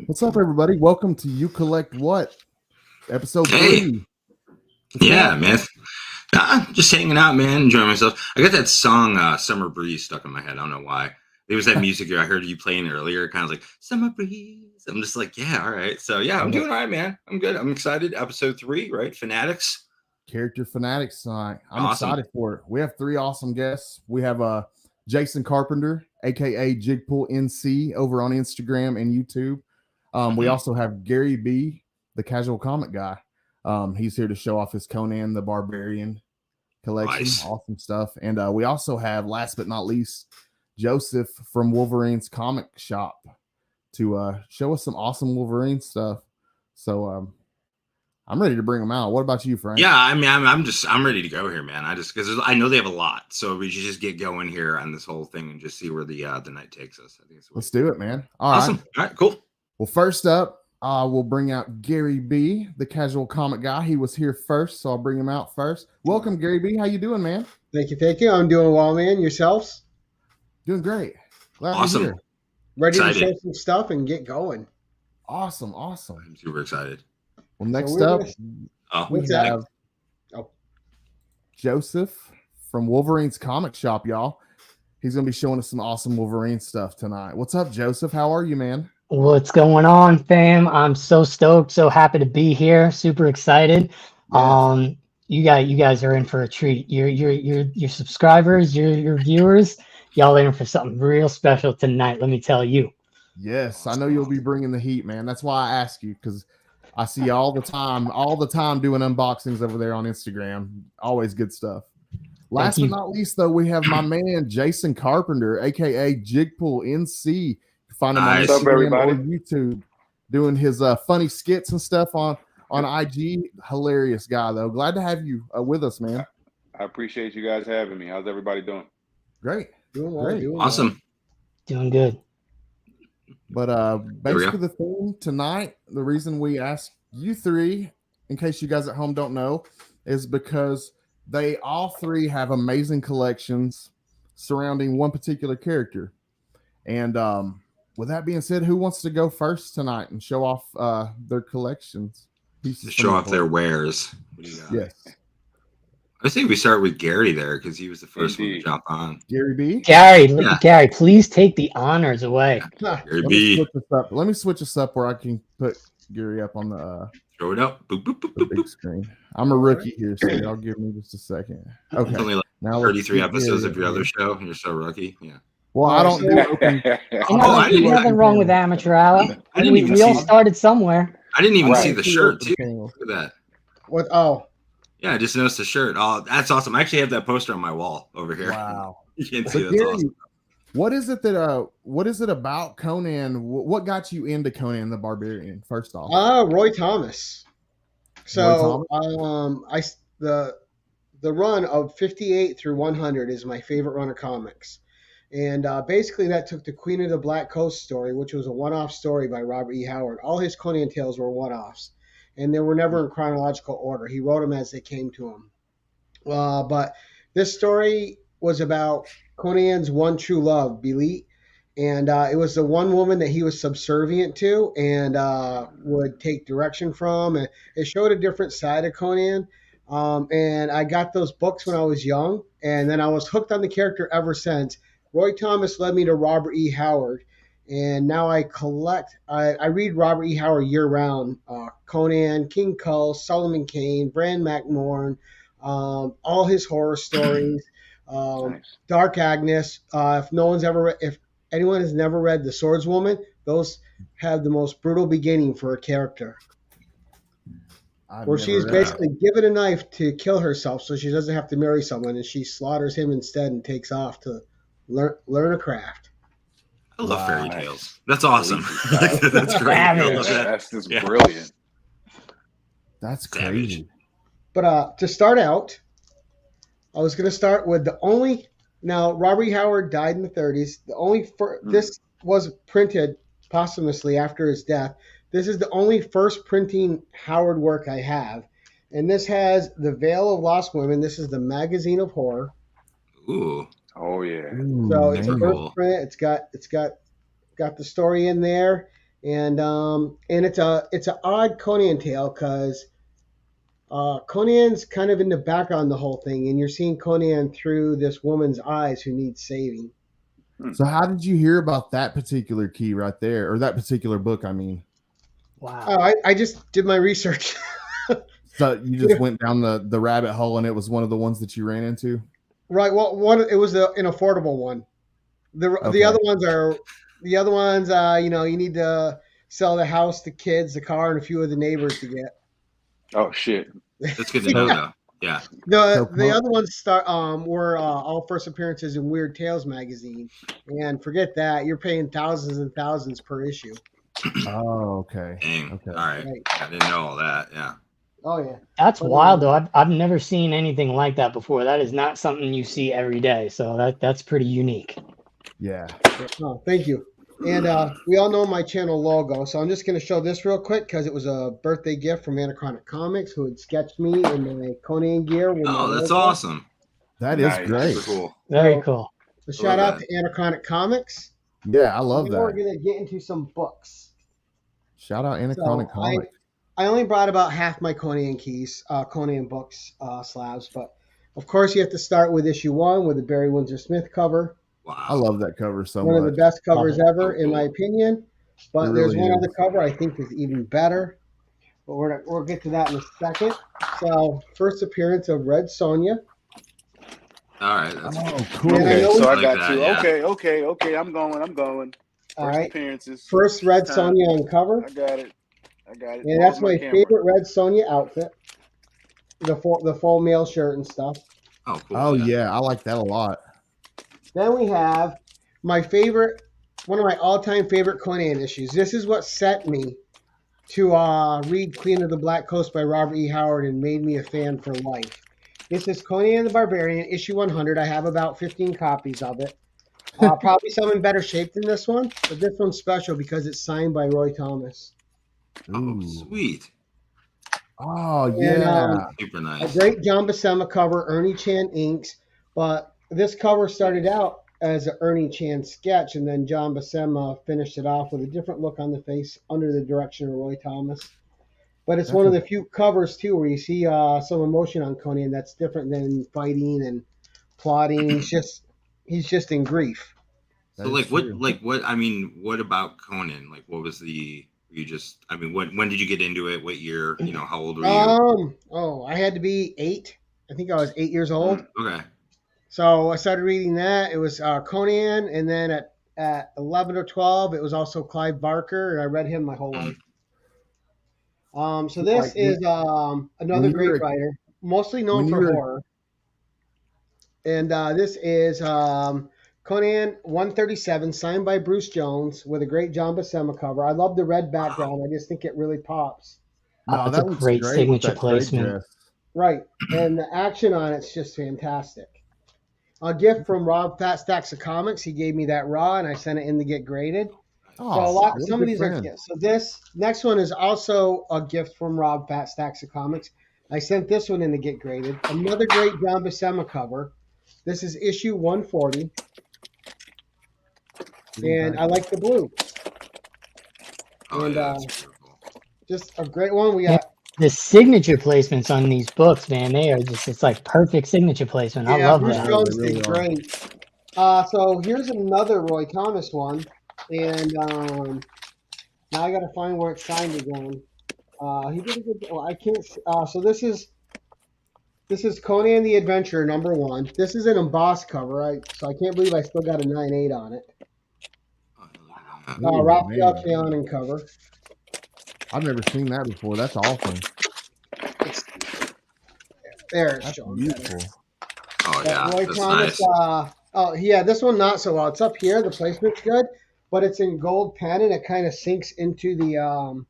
What's up, everybody? Welcome to You Collect What? Episode 3. Yeah, man. Just hanging out, man. Enjoying myself. I got that song, Summer Breeze, stuck in my head. I don't know why. It was that music I heard you playing earlier. Kind of like, Summer Breeze. I'm just like, yeah, all right. So, yeah, I'm doing all right, man. I'm good. I'm excited. Episode 3, right? Fanatics. Character Fanatics tonight. I'm Awesome. excited for it. We have 3 awesome guests. We have Jason Carpenter, a.k.a. Jigpool NC, over on Instagram and YouTube. We also have Gary B., the casual comic guy. He's here to show off his Conan the Barbarian collection. Nice. Awesome stuff. And we also have, last but not least, Joseph from Wolverine's Comic Shop to show us some awesome Wolverine stuff. So I'm ready to bring them out. What about you, Frank? Yeah, I mean, I'm ready to go here, man. Because I know they have a lot, so we should just get going here on this whole thing and just see where the night takes us. I think Let's do it, man. Awesome. All right, cool. Well, first up, we'll bring out Gary B., the casual comic guy. He was here first, so I'll bring him out first. Welcome, Gary B. How you doing, man? Thank you. I'm doing well, man. Yourselves? Doing great. Glad Awesome. to hear. Ready to show some stuff and get going. Awesome. I'm super excited. Well, next up, we have Joseph from Wolverine's Comic Shop, y'all. He's going to be showing us some awesome Wolverine stuff tonight. What's up, Joseph? How are you, man? What's going on, fam? I'm so stoked, so happy to be here. Super excited. Yes. You guys are in for a treat. Your subscribers, your viewers, y'all are in for something real special tonight. Let me tell you. Yes, I know you'll be bringing the heat, man. That's why I ask you, because I see you all the time doing unboxings over there on Instagram. Always good stuff. Last but not least, though, we have my man Jason Carpenter, aka Jigpool NC. Find him on Instagram or YouTube doing his funny skits and stuff on IG. Hilarious guy, though. Glad to have you with us, man. I appreciate you guys having me. How's everybody doing? Great. Awesome. Doing good. But basically the theme tonight, the reason we asked you 3, in case you guys at home don't know, is because they all 3 have amazing collections surrounding one particular character. And with that being said, who wants to go first tonight and show off their collections? Show off their wares. Yes. I think we start with Gary there because he was the first one to jump on. Gary B. Gary, please take the honors away. Gary B. Let me switch this up where I can put Gary up on the throw it up. Boop, boop, boop, boop, big screen. I'm a rookie here, so y'all give me just a second. Okay. It's only like now 33 episodes of your other show, and you're so rookie. Yeah. Well, I don't do open. There's nothing wrong with amateur hour. We all started somewhere. I didn't even see the shirt, too. Look at that. What? Oh. Yeah, I just noticed the shirt. Oh, that's awesome. I actually have that poster on my wall over here. Wow. You can't see that's awesome. What is it about Conan? What got you into Conan the Barbarian, first off? Roy Thomas. So the run of 58 through 100 is my favorite run of comics. And basically that took the Queen of the Black Coast story, which was a one-off story by Robert E. Howard. All his Conan tales were one-offs, and they were never in chronological order. He wrote them as they came to him. But this story was about Conan's one true love, Belit, and it was the one woman that he was subservient to and would take direction from. And it showed a different side of Conan. And I got those books when I was young, and then I was hooked on the character ever since. Roy Thomas led me to Robert E. Howard, and now I read Robert E. Howard year-round. Conan, King Kull, Solomon Kane, Bran McMorn, all his horror stories, Dark Agnes. If anyone has never read The Swordswoman, those have the most brutal beginning for a character. Where she's basically given a knife to kill herself so she doesn't have to marry someone, and she slaughters him instead and takes off to learn a craft. I love fairy tales. That's awesome. That's great. That's just brilliant. That's crazy. But to start out, I was going to start with now Robert E. Howard died in the 30s. This was printed posthumously after his death. This is the only first printing Howard work I have. And this has The Veil of Lost Women. This is the Magazine of Horror. Ooh. Oh yeah. So it's a man. first Cool. print. It's got the story in there. And it's an odd Conan tale because Conan's kind of in the background of the whole thing, and you're seeing Conan through this woman's eyes who needs saving. So how did you hear about that particular key right there, or that particular book? I mean, Wow. Oh, I just did my research. so you just went down the rabbit hole, and it was one of the ones that you ran into. Right. Well, it was an affordable one. The other ones you need to sell the house, the kids, the car, and a few of the neighbors to get. Oh shit. That's good to know, though. Yeah. The other ones were all first appearances in Weird Tales magazine, and forget that, you're paying thousands and thousands per issue. Oh, okay. Dang. Okay. All right. I didn't know all that. Yeah. Oh yeah. That's wild though. I've never seen anything like that before. That is not something you see every day. So that's pretty unique. Yeah. Oh, thank you. And we all know my channel logo, so I'm just going to show this real quick because it was a birthday gift from Anachronic Comics, who had sketched me in my Conan gear. With Oh, my that's logo. awesome. That is Nice. great. Super cool. Very cool. So shout love out to Anachronic Comics. Yeah, I love Now we're that. going to get into some books. Shout out Anachronic Comics. I only brought about half my Conan keys, Conan books slabs, but of course you have to start with issue 1 with the Barry Windsor Smith cover. Wow. I love that cover so One much. of the best covers Love it. ever, in my opinion. But It there's really one is. other cover I think is even better. But we'll get to that in a second. So, first appearance of Red Sonja. All right. That's Oh, cool. And I Okay, know so I like got that, you. yeah. Okay. I'm going. All First right. appearances. First Red Time. Sonja on cover. I got it. And that's my favorite Red Sonja outfit. The full male shirt and stuff. Oh, cool. Oh yeah, I like that a lot. Then we have one of my all-time favorite Conan issues. This is what set me to read Queen of the Black Coast by Robert E. Howard and made me a fan for life. This is Conan the Barbarian, issue 100. I have about 15 copies of it. Probably some in better shape than this one, but this one's special because it's signed by Roy Thomas. Oh, Ooh. sweet. Oh yeah. Super A nice. great John Buscema cover, Ernie Chan inks, but this cover started out as an Ernie Chan sketch, and then John Buscema finished it off with a different look on the face under the direction of Roy Thomas. But it's one of the few covers, too, where you see some emotion on Conan that's different than fighting and plotting. He's just in grief. So, what about Conan? Like, what was when did you get into it? What year? How old were you? I had to be 8. I think I was 8 years old. Okay. So I started reading that. It was Conan, and then at 11 or 12, it was also Clive Barker, and I read him my whole life. So this is another great writer, mostly known for horror. And this is Conan 137, signed by Bruce Jones, with a great John Buscema cover. I love the red background. I just think it really pops. No, that's that a looks great great signature with that trade placement. dress. Right. And the action on it's just fantastic. A gift from Rob Fat Stacks of Comics. He gave me that raw, and I sent it in to get graded. Oh, Some of these are gifts. So this next one is also a gift from Rob Fat Stacks of Comics. I sent this one in to get graded. Another great John Buscema cover. This is issue 140. And I like the blue. Oh, And, yeah, that's beautiful. Just a great one. We got The signature placements on these books, man, they are it's like perfect signature placement. I love Bruce that. Jones They really did are. great. So here's another Roy Thomas one. And now I got to find where it's signed again. He did a good. Well, I can't. So this is Conan the Adventurer #1. This is an embossed cover. So I can't believe I still got a 9/8 on it. Oh, look at that. Ooh, Raphael man. Keonan cover. I've never seen that before. That's awesome. There it's That's showing. beautiful. Oh, yeah. Roy That's Thomas. nice. This one not so well. It's up here. The placement's good, but it's in gold pen and it kind of sinks into the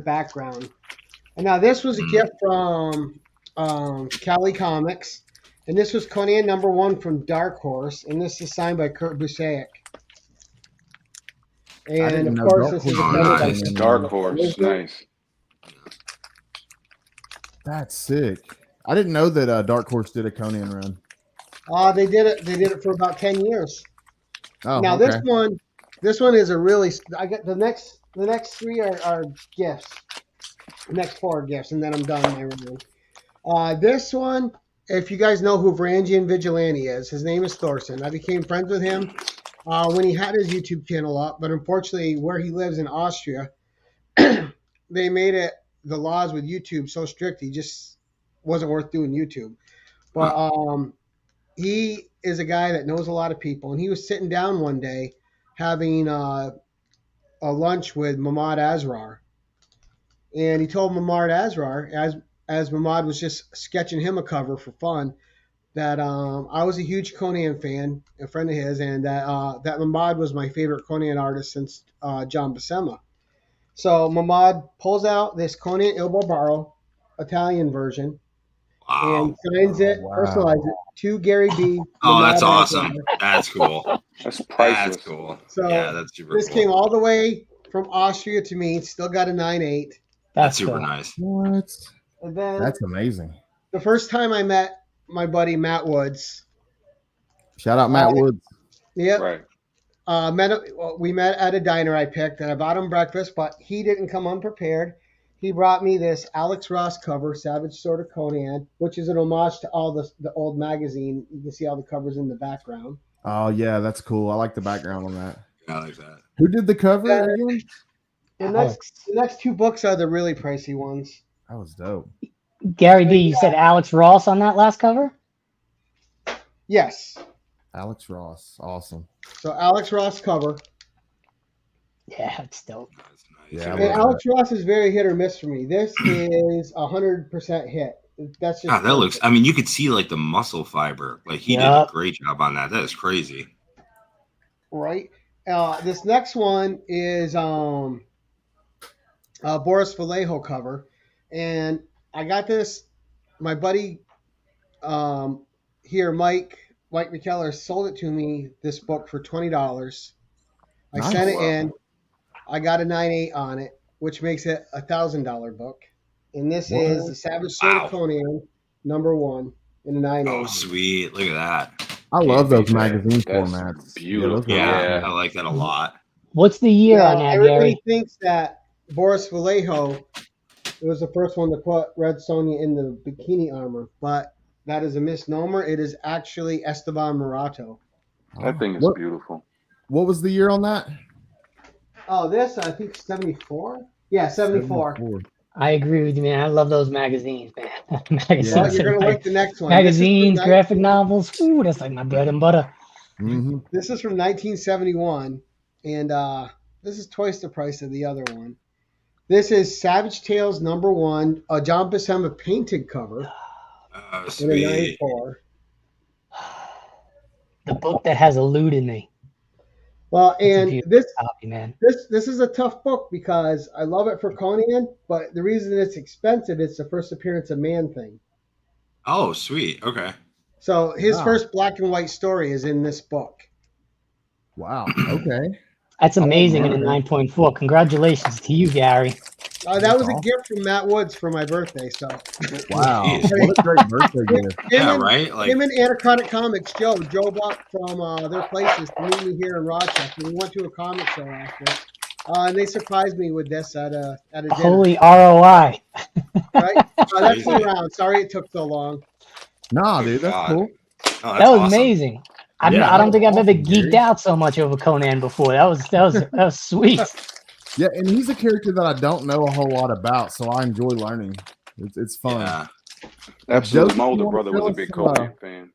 background. And now this was a gift from Cali Comics, and this was Conan #1 from Dark Horse, and this is signed by Kurt Busiek. And of course, this is a cover by nice. Dark Horse, nice. That's sick. I didn't know that Dark Horse did a Conan run. They did it. They did it for about 10 years. Oh, Now okay. this one is a really. I got the next three are gifts. The next four are gifts, and then I'm done my review. This one, if you guys know who Varangian Vigilante is, his name is Thorson. I became friends with him when he had his YouTube channel up, but unfortunately, where he lives in Austria, they made it the laws with YouTube so strict he just wasn't worth doing YouTube. But he is a guy that knows a lot of people, and he was sitting down one day having a lunch with Mahmoud Asrar, and he told Mahmoud Asrar, as Mahmoud was just sketching him a cover for fun, that I was a huge Conan fan, a friend of his, and that Mahmoud was my favorite Conan artist since John Buscema. So Mahmoud pulls out this Conan Il Barbaro Italian version and signs it, personalizes it to Gary B. Oh, that's Mahmoud awesome. Asrar. That's cool. That's priceless. That's cool. So yeah, that's super this cool. came all the way from Austria to me. Still got a 9.8. That's super cool. nice. What? And then That's amazing. the first time I met my buddy Matt Woods. Shout out Matt Woods. Yep. Right. We met at a diner I picked, and I bought him breakfast, but he didn't come unprepared. He brought me this Alex Ross cover, Savage Sword of Conan, which is an homage to all the old magazine. You can see all the covers in the background. Oh, yeah, that's cool. I like the background on that. I like that. Who did the cover again? The next two books are the really pricey ones. That was dope. Gary B, you said Alex Ross on that last cover? Yes. Alex Ross. Awesome. So Alex Ross cover. Yeah, it's dope. That's nice. Yeah, And Alex Ross is very hit or miss for me. This is 100% hit. That's just that looks. I mean, you could see like the muscle fiber. Like he did a great job on that. That is crazy. Right. This next one is Boris Vallejo cover, and I got this. My buddy here, Mike McKellar, sold it to me. This book for $20. I sent it in. I got a 9.8 on it, which makes it a $1,000 book. And this is the Savage Sword of Conan, #1 in a 9.8. Oh, sweet! Look at that. I love those magazine That's formats. beautiful. Yeah, I like that a lot. What's the year on that, everybody Gary? thinks that Boris Vallejo was the first one to put Red Sonja in the bikini armor, but that is a misnomer. It is actually Esteban Morato. That thing is beautiful. What was the year on that? Oh, this, I think 74? Yeah, 74. I agree with you, man. I love those magazines, man. Magazines, Well, you're going to like the next one. magazines, graphic novels. Ooh, that's like my bread and butter. Mm-hmm. This is from 1971, and this is twice the price of the other one. This is Savage Tales #1, a John Buscema painted cover. Oh, In a sweet. 94. The book that has a lewd in me. Well, and this Copy, man. this is a tough book because I love it for Conan, but the reason it's expensive, it's the first appearance of Man-Thing. Oh, sweet. Okay. So his first black and white story is in this book. Wow. Okay. That's amazing in a 9.4. Congratulations to you, Gary. That was a gift from Matt Woods for my birthday. So Wow. What a great birthday gift. Yeah, right? Like, him and Anachronic Comics, Joe drove up from their places to meet me here in Rochester. We went to a comic show after. And they surprised me with this at a dinner. Holy ROI. Right? That's been around. Sorry it took so long. Nah, dude, that's God. cool. oh, that's That was awesome. amazing. I Yeah, don't think I've ever awesome, geeked Gary. out so much over Conan before. That was sweet. Yeah, and he's a character that I don't know a whole lot about, so I enjoy learning. It's fun. Yeah. Absolutely. Joe, My older you brother wanna was a tell big us, Conan fan.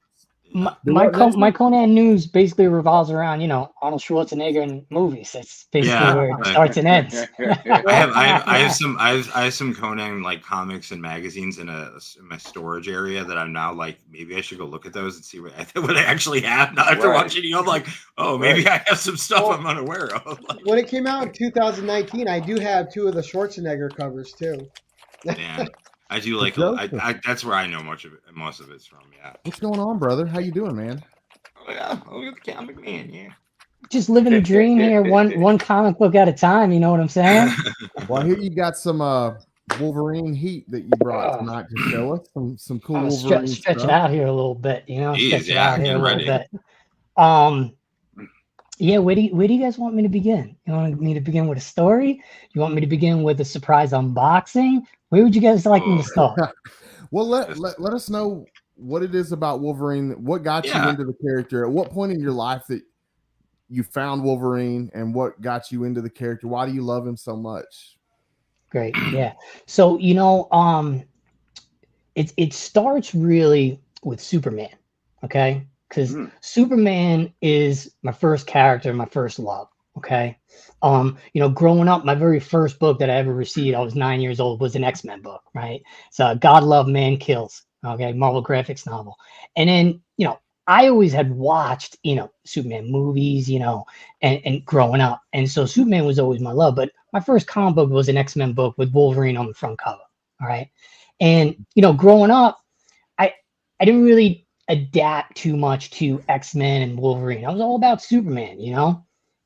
My Conan news basically revolves around, Arnold Schwarzenegger and movies. That's basically where it starts and ends. I have some Conan like comics and magazines in my storage area that I'm now like, maybe I should go look at those and see what I actually have. Now after watching you, I'm like, oh, maybe I have some stuff I'm unaware of. When it came out in 2019, I do have 2 of the Schwarzenegger covers too. Man, I do like. That's where I know most of it's from. Yeah. What's going on, brother? How you doing, man? Oh yeah, look at the comic man. Yeah. just living a dream here, one comic book at a time. You know what I'm saying? Well, here you got some Wolverine heat that you brought tonight to show us. Some cool I'm Wolverine stretch stuff. it out here a little bit. You know, Jeez, stretch it yeah, out here a get little ready. bit. Yeah, where do you guys want me to begin? You want me to begin with a story? You want me to begin with a surprise unboxing? Where would you guys like me to start? Well, let us know what it is about Wolverine. What got you into the character? At what point in your life that you found Wolverine, and what got you into the character? Why do you love him so much? Great, yeah. So it starts really with Superman, okay? Because Superman is my first character, my first love. Okay. Growing up, my very first book that I ever received, I was 9 years old, was an X-Men book, right? So God Love, Man Kills, okay, Marvel Graphics novel. And then, I always had watched, Superman movies, and growing up. And so Superman was always my love. But my first comic book was an X-Men book with Wolverine on the front cover. All right. And, growing up, I didn't really adapt too much to X-Men and Wolverine. I was all about Superman,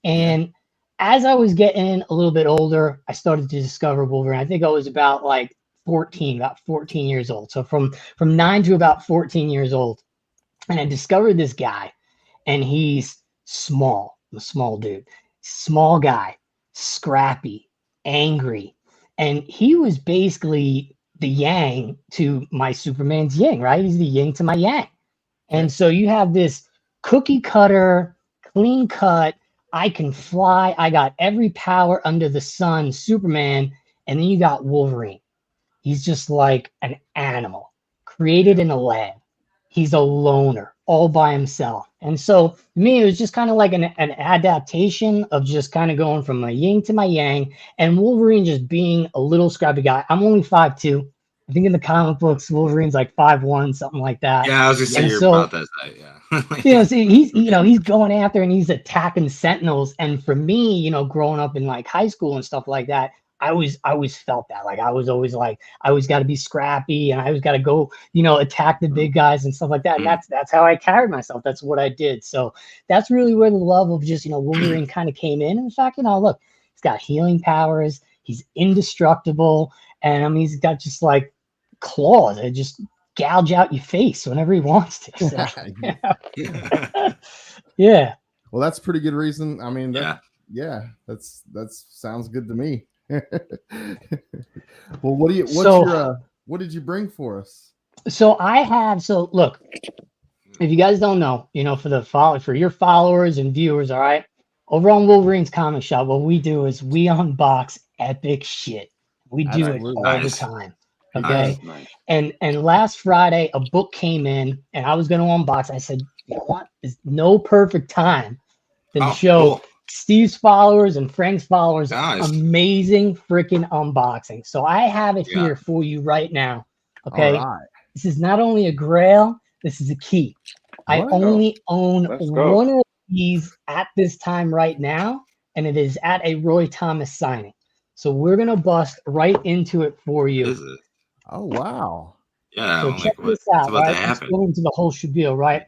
And as I was getting a little bit older, I started to discover Wolverine. I think I was about 14 years old. So from 9 to about 14 years old. And I discovered this guy, and he's small, a small dude, small guy, scrappy, angry. And he was basically the yang to my Superman's yang, right? He's the yin to my yang. And so you have this cookie cutter, clean cut, I can fly, I got every power under the sun, Superman. And then you got Wolverine. He's just like an animal created in a lab. He's a loner all by himself. And so to me, it was just kind of like an adaptation of just kind of going from my yin to my yang, and Wolverine just being a little scrappy guy. I'm only 5'2". I think in the comic books, Wolverine's like 5'1", something like that. Yeah, I was gonna say you're about that side, yeah. He's going after and he's attacking Sentinels. And for me, growing up in high school and stuff like that, I always felt that. I was always I always got to be scrappy, and I always got to go, attack the big guys and stuff like that. And that's how I carried myself. That's what I did. So that's really where the love of just, Wolverine kind of came in. In fact, look, he's got healing powers. He's indestructible. And he's got just claws that just gouge out your face whenever he wants to. So, yeah. Well, that's a pretty good reason. I mean, that's sounds good to me. Well, what did you bring for us? So look, if you guys don't know, for your followers and viewers, all right, over on Wolverine's Comic Shop, what we do is we unbox epic shit. We do it all the time. Okay. Nice. And last Friday, a book came in, and I was going to unbox. I said, you know what? There's no perfect time than to show Steve's followers and Frank's followers amazing freaking unboxing. So I have it here for you right now. Okay. This is not only a grail, this is a key. I only own one of these at this time right now, and it is at a Roy Thomas signing. So we're gonna bust right into it for you. Is it? Oh wow. Yeah. So check this out, right? Let's go into the whole spiel, right?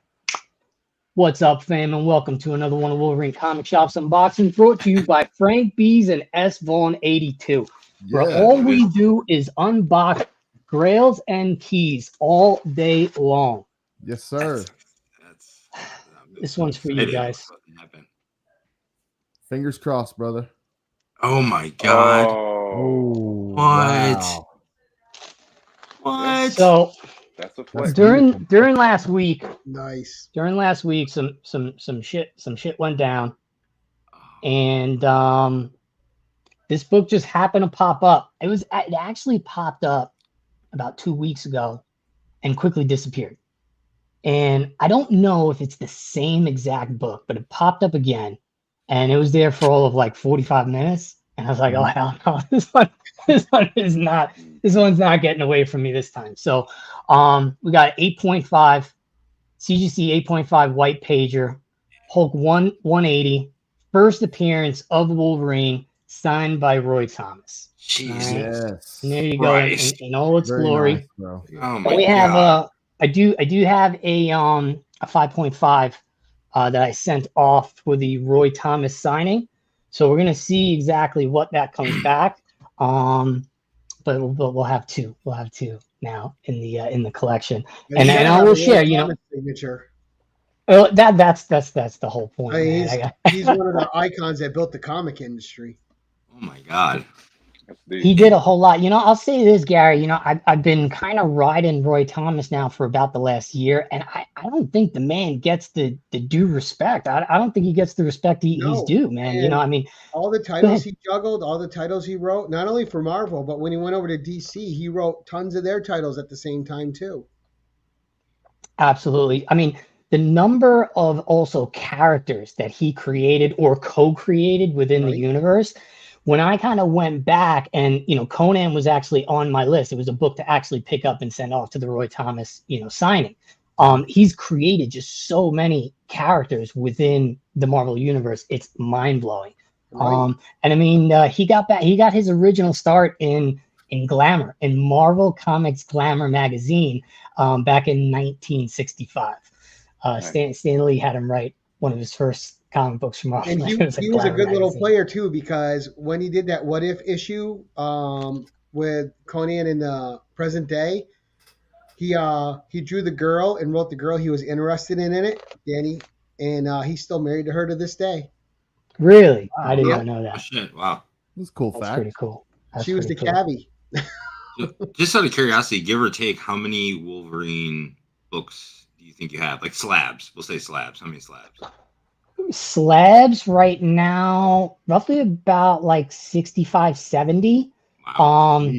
What's up, fam, and welcome to another one of Wolverine Comic Shop's unboxing, brought to you by Frank Bees and S Vaughn 82. Where all we do is unbox grails and keys all day long. Yes, sir. This one's for you guys. Fingers crossed, brother. Oh my God. Oh, what? Wow. What? So that's a flex. During last week, nice. During last week, some shit went down, and this book just happened to pop up. It actually popped up about 2 weeks ago, and quickly disappeared. And I don't know if it's the same exact book, but it popped up again, and it was there for all of 45 minutes. And I was like, oh hell no, this one's not getting away from me this time. So we got 8.5 CGC 8.5 white pager, Hulk 180, first appearance of Wolverine, signed by Roy Thomas. Jesus. Yes. And there you go in all its glory. Nice, bro. Oh my we God. have I do have a 5.5 that I sent off for the Roy Thomas signing. So we're gonna see exactly what that comes back. But we'll have two. We'll have two now in the collection, and I will share. Signature. Well, that's the whole point. I mean, man. he's one of the icons that built the comic industry. Oh my God. He did a whole lot. I'll say this, Gary. I've been kind of riding Roy Thomas now for about the last year, and I don't think the man gets the due respect. I don't think he gets the respect he's due, man. I mean, all the titles he juggled, all the titles he wrote, not only for Marvel, but when he went over to DC, he wrote tons of their titles at the same time too. Absolutely. I mean, the number of also characters that he created or co-created within the universe. When I kind of went back and, Conan was actually on my list. It was a book to actually pick up and send off to the Roy Thomas, signing. He's created just so many characters within the Marvel universe. It's mind blowing. Right. And I mean, he got his original start in Glamour, in Marvel Comics Glamour magazine, back in 1965. Stan Lee had him write one of his first comic books from Marvel. And he was a good little player too, because when he did that What If issue with Conan in the present day, he drew the girl and wrote the girl he was interested in it, Danny, and he's still married to her to this day. Really? Wow. I did not know that. Oh, shit. Wow. That's cool fact. That's pretty cool. She was the cabbie. Just out of curiosity, give or take, how many Wolverine books do you think you have? Like slabs. We'll say slabs. How many slabs? Slabs right now, roughly about like 65, 70. Wow.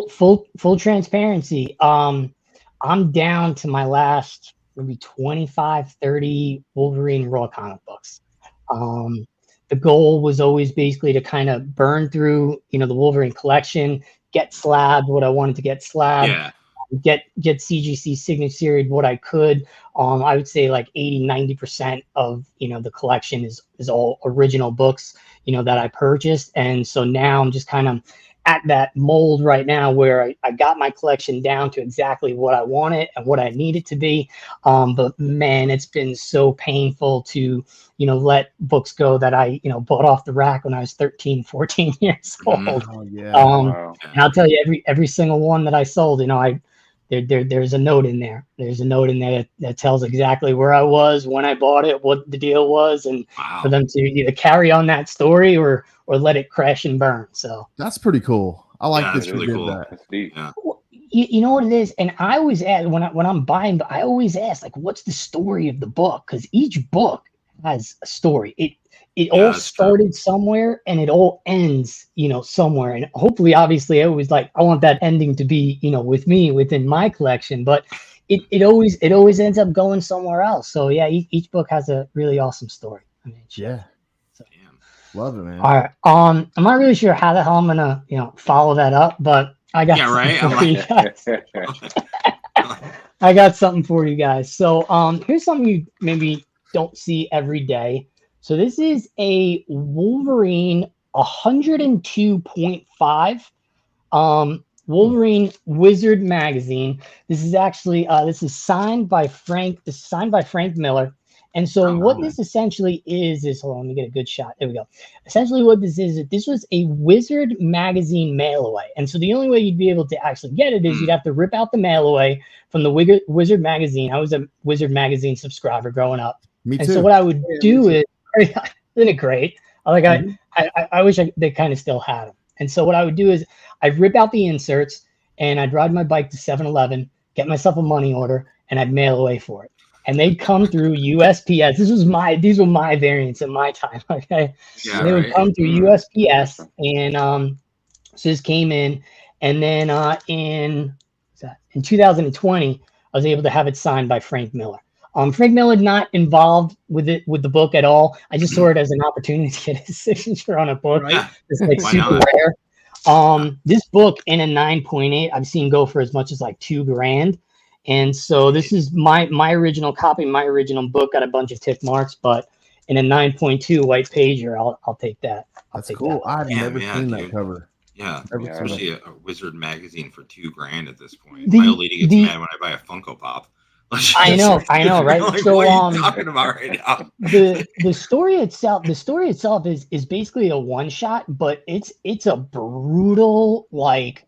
Full transparency. I'm down to my last maybe 25, 30 Wolverine Raw comic books. The goal was always basically to kind of burn through, the Wolverine collection, get slabbed what I wanted to get slabbed, get CGC signature what I could. I would say like 80-90% of the collection is all original books that I purchased, and so now I'm just kind of at that mold right now where I got my collection down to exactly what I want it and what I need it to be. But man, it's been so painful to, let books go that I, bought off the rack when I was 13, 14 years old. Oh, yeah. And I'll tell you, every single one that I sold, there's a note in there. There's a note in there that tells exactly where I was when I bought it, what the deal was, and for them to either carry on that story or let it crash and burn. So that's pretty cool. I like that you really did cool. that. That's deep. Yeah. You know what it is, and I always ask when I'm buying, I always ask like, what's the story of the book? Because each book has a story. It all started somewhere and it all ends, somewhere. And hopefully, obviously, I always I want that ending to be, with me within my collection. But it always ends up going somewhere else. So yeah, each book has a really awesome story. I mean, yeah. So, love it, man. All right. I'm not really sure how the hell I'm gonna, follow that up, but I got something for you guys. I got something for you guys. So here's something you maybe don't see every day. So this is a Wolverine 102.5 Wolverine Wizard magazine. This is actually this is signed by Frank Miller. And so what this essentially is hold on, let me get a good shot. There we go. Essentially what this is, this was a Wizard magazine mail away. And so the only way you'd be able to actually get it is you'd have to rip out the mail away from the Wizard magazine. I was a Wizard magazine subscriber growing up. Me too. And so what I would do is, isn't it great? I wish they kind of still had them. And so what I would do is I'd rip out the inserts and I'd ride my bike to 7-Eleven, get myself a money order, and I'd mail away for it. And they'd come through USPS. These were my variants at my time. Okay. Yeah, and they would come through USPS. And so this came in. And then in 2020, I was able to have it signed by Frank Miller. Frank Miller not involved with the book at all. I just saw it as an opportunity to get his signature on a book. Right. It's like super rare. This book in a 9.8, I've seen go for as much as like $2,000. And so this is my original copy, my original book, got a bunch of tick marks, but in a 9.2 white pager, I'll take that. That's cool. I've never seen that cover. Yeah, especially a Wizard magazine for $2,000 at this point. My old lady gets mad when I buy a Funko Pop. I know, right? Like, So, what are you talking about right now? the story itself is basically a one shot, but it's a brutal, like,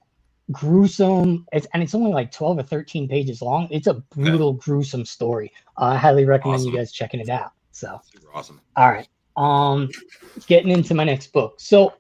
gruesome. It's only like 12 or 13 pages long. It's a brutal, gruesome story. I highly recommend you guys checking it out. So, super awesome. All right, getting into my next book. So,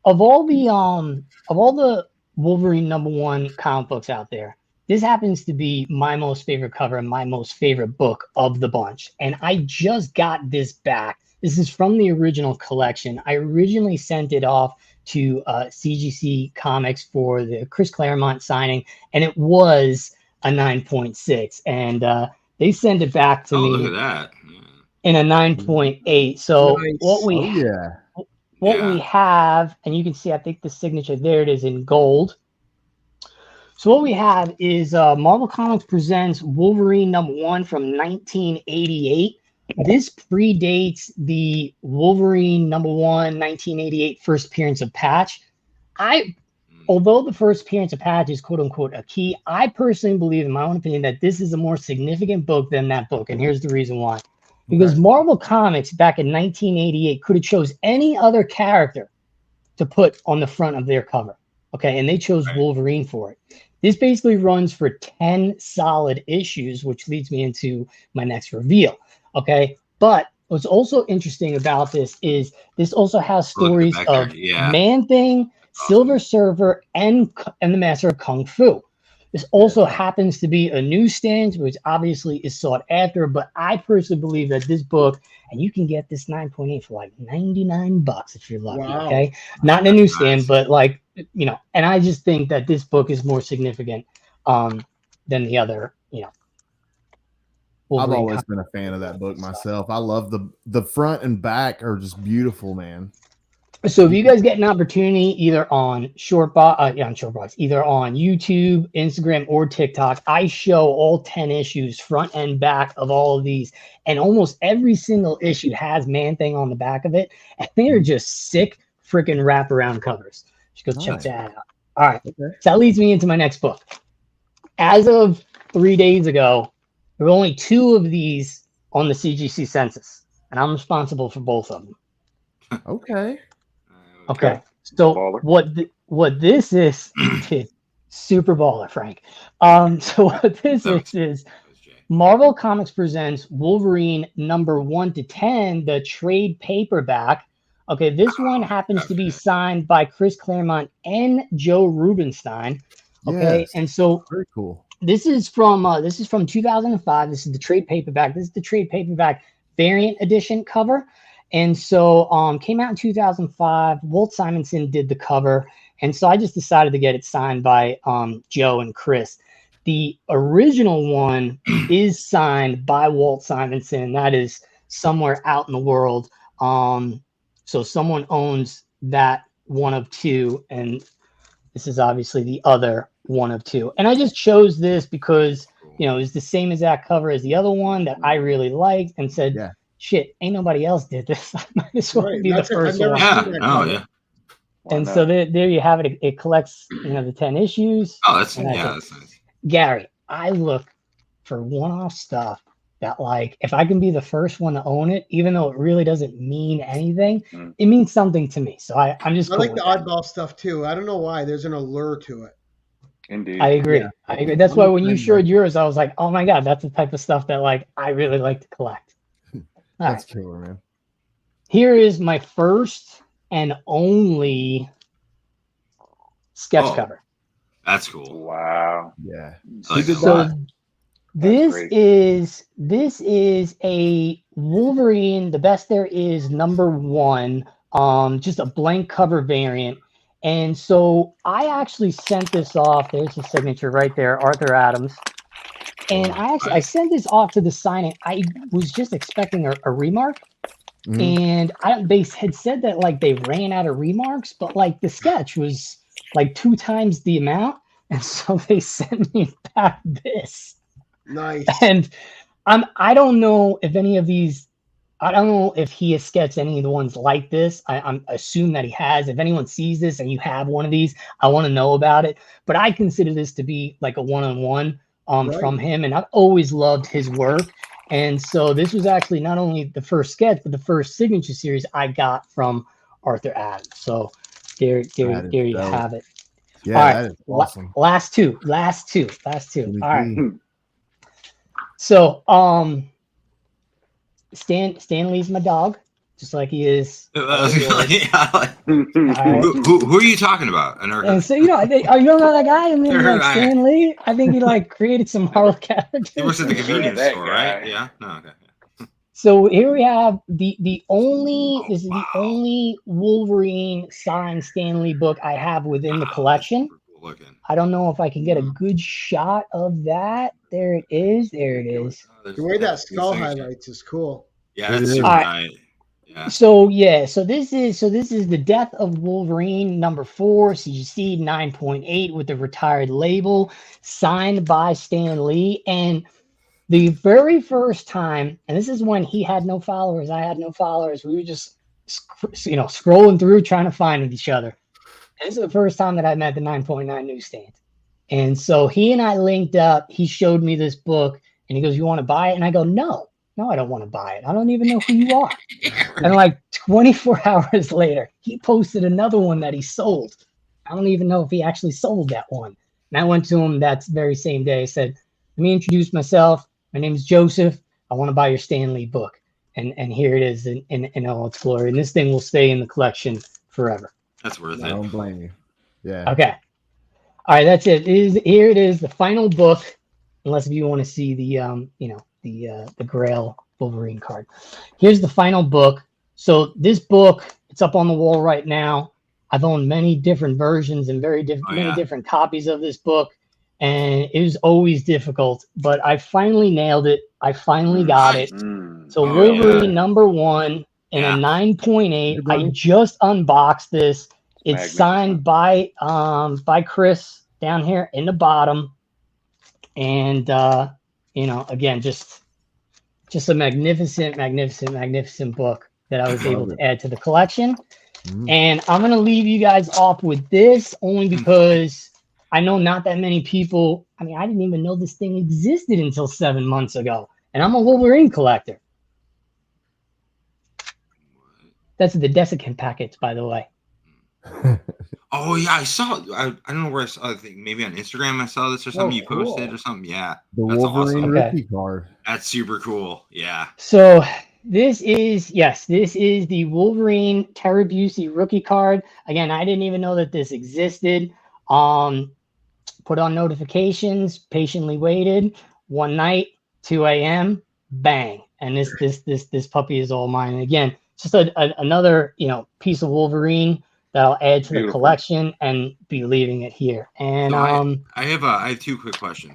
of all the Wolverine #1 comic books out there, this happens to be my most favorite cover and my most favorite book of the bunch. And I just got this back. This is from the original collection. I originally sent it off to CGC Comics for the Chris Claremont signing, and it was a 9.6. And they sent it back to me. Look at that. In a 9.8. So Nice. what we have, and you can see, I think the signature there, it is in gold. So what we have is Marvel Comics presents Wolverine #1 from 1988. This predates the Wolverine #1 1988 first appearance of Patch. Although the first appearance of Patch is quote unquote a key, I personally believe, in my own opinion, that this is a more significant book than that book. And here's the reason why. Because Marvel Comics back in 1988 could have chose any other character to put on the front of their cover. Okay, and they chose Wolverine for it. This basically runs for 10 solid issues, which leads me into my next reveal. Okay, but what's also interesting about this is this also has stories of Man-Thing, Silver Surfer, and the Master of Kung Fu. This also happens to be a newsstand, which obviously is sought after, but I personally believe that this book, and you can get this 9.8 for like $99 if you're lucky, okay? Not in a newsstand, but like, and I just think that this book is more significant than the other, I've always been a fan of that book myself. I love the front and back are just beautiful, man. So if you guys get an opportunity, either on either on YouTube, Instagram, or TikTok, I show all 10 issues, front and back of all of these, and almost every single issue has Man-Thing on the back of it, and they are just sick freaking wraparound covers. Just go check that out. All right, so that leads me into my next book. As of 3 days ago, there were only 2 of these on the CGC census, and I'm responsible for both of them. Okay, so what this is super baller, Frank. So what this is Marvel Comics presents Wolverine #1 to 10, the trade paperback. Okay, this one happens to be signed by Chris Claremont and Joe Rubinstein. Okay, and so very cool. This is from 2005. This is the trade paperback. This is the trade paperback variant edition cover. And so came out in 2005. Walt Simonson did the cover. And so I just decided to get it signed by Joe and Chris. The original one is signed by Walt Simonson. That is somewhere out in the world. So someone owns that one of 2. And this is obviously the other one of 2. And I just chose this because, it's the same exact cover as the other one that I really liked, and said, shit, ain't nobody else did this. I might as well be the first one. And so there you have it. It collects, the 10 issues. Oh, that's nice. Gary, I look for one-off stuff that, like, if I can be the first one to own it, even though it really doesn't mean anything, it means something to me. So I'm just cool like the oddball stuff too. I don't know why. There's an allure to it. Indeed. I agree. I agree. That's why when you showed yours, I was like, oh my God, that's the type of stuff that, like, I really like to collect. That's killer, man. Here is my first and only sketch cover. That's cool. Wow. Yeah. So this is a Wolverine, the best there is, #1, just a blank cover variant. And so I actually sent this off. There's his signature right there, Arthur Adams. And I sent this off to the signing. I was just expecting a remark. And they had said that, like, they ran out of remarks, but, like, the sketch was like 2 times the amount. And so they sent me back this. Nice. And I don't know if any of these, I don't know if he has sketched any of the ones like this. I'm assume that he has. If anyone sees this and you have one of these, I want to know about it. But I consider this to be like a one-on-one from him, and I've always loved his work. And so this was actually not only the first sketch, but the first signature series I got from Arthur Adams. So there you have it. Yeah, all right, that is awesome. Last two. All right. So Stanley's my dog, just like he is. Who are you talking about? And so you don't know that guy? I mean, like Stan Lee. I think he like created some horror characters. He works at the convenience store, right? Yeah. No, okay. So here we have the only Wolverine signed Stan Lee book I have within the collection. I don't know if I can get a good shot of that. There it is. The way that skull highlights is cool. Yeah, that's super nice. Yeah. So this is the Death of Wolverine #4, CGC 9.8 with the retired label, signed by Stan Lee. And the very first time, and this is when he had no followers, I had no followers. We were just scrolling through trying to find each other. And this is the first time that I met the 9.9 newsstand. And so he and I linked up. He showed me this book and he goes, "You want to buy it?" And I go, No, I don't want to buy it. I don't even know who you are. And like 24 hours later, he posted another one that he sold. I don't even know if he actually sold that one. And I went to him that very same day. I said, "Let me introduce myself. My name is Joseph. I want to buy your Stan Lee book." And here it is in all its glory. And this thing will stay in the collection forever. That's worth it. I don't blame you. Yeah. Okay. All right, that's it. Here it is, the final book. Unless if you want to see the the Grail Wolverine card. Here's the final book. So this book, it's up on the wall right now. I've owned many different versions and many different copies of this book, and it was always difficult. But I finally nailed it. I finally got it. So Wolverine #1 in a 9.8. I just unboxed this. It's signed by Chris down here in the bottom, and again, just a magnificent book that I was able to add to the collection. And I'm gonna leave you guys off with this only because I know not that many people. I mean, I didn't even know this thing existed until 7 months ago, and I'm a Wolverine collector. That's the desiccant packets, by the way. Oh yeah, I saw. I don't know where I saw. I think maybe on Instagram I saw this or something. You posted or something. Yeah, the Wolverine rookie card. That's super cool. Yeah. So this is the Wolverine Terry Busey rookie card. Again, I didn't even know that this existed. Put on notifications. Patiently waited. One night, 2 a.m. Bang, and this puppy is all mine. And again, just another piece of Wolverine that I'll add to the collection and be leaving it here. And so I have two quick questions.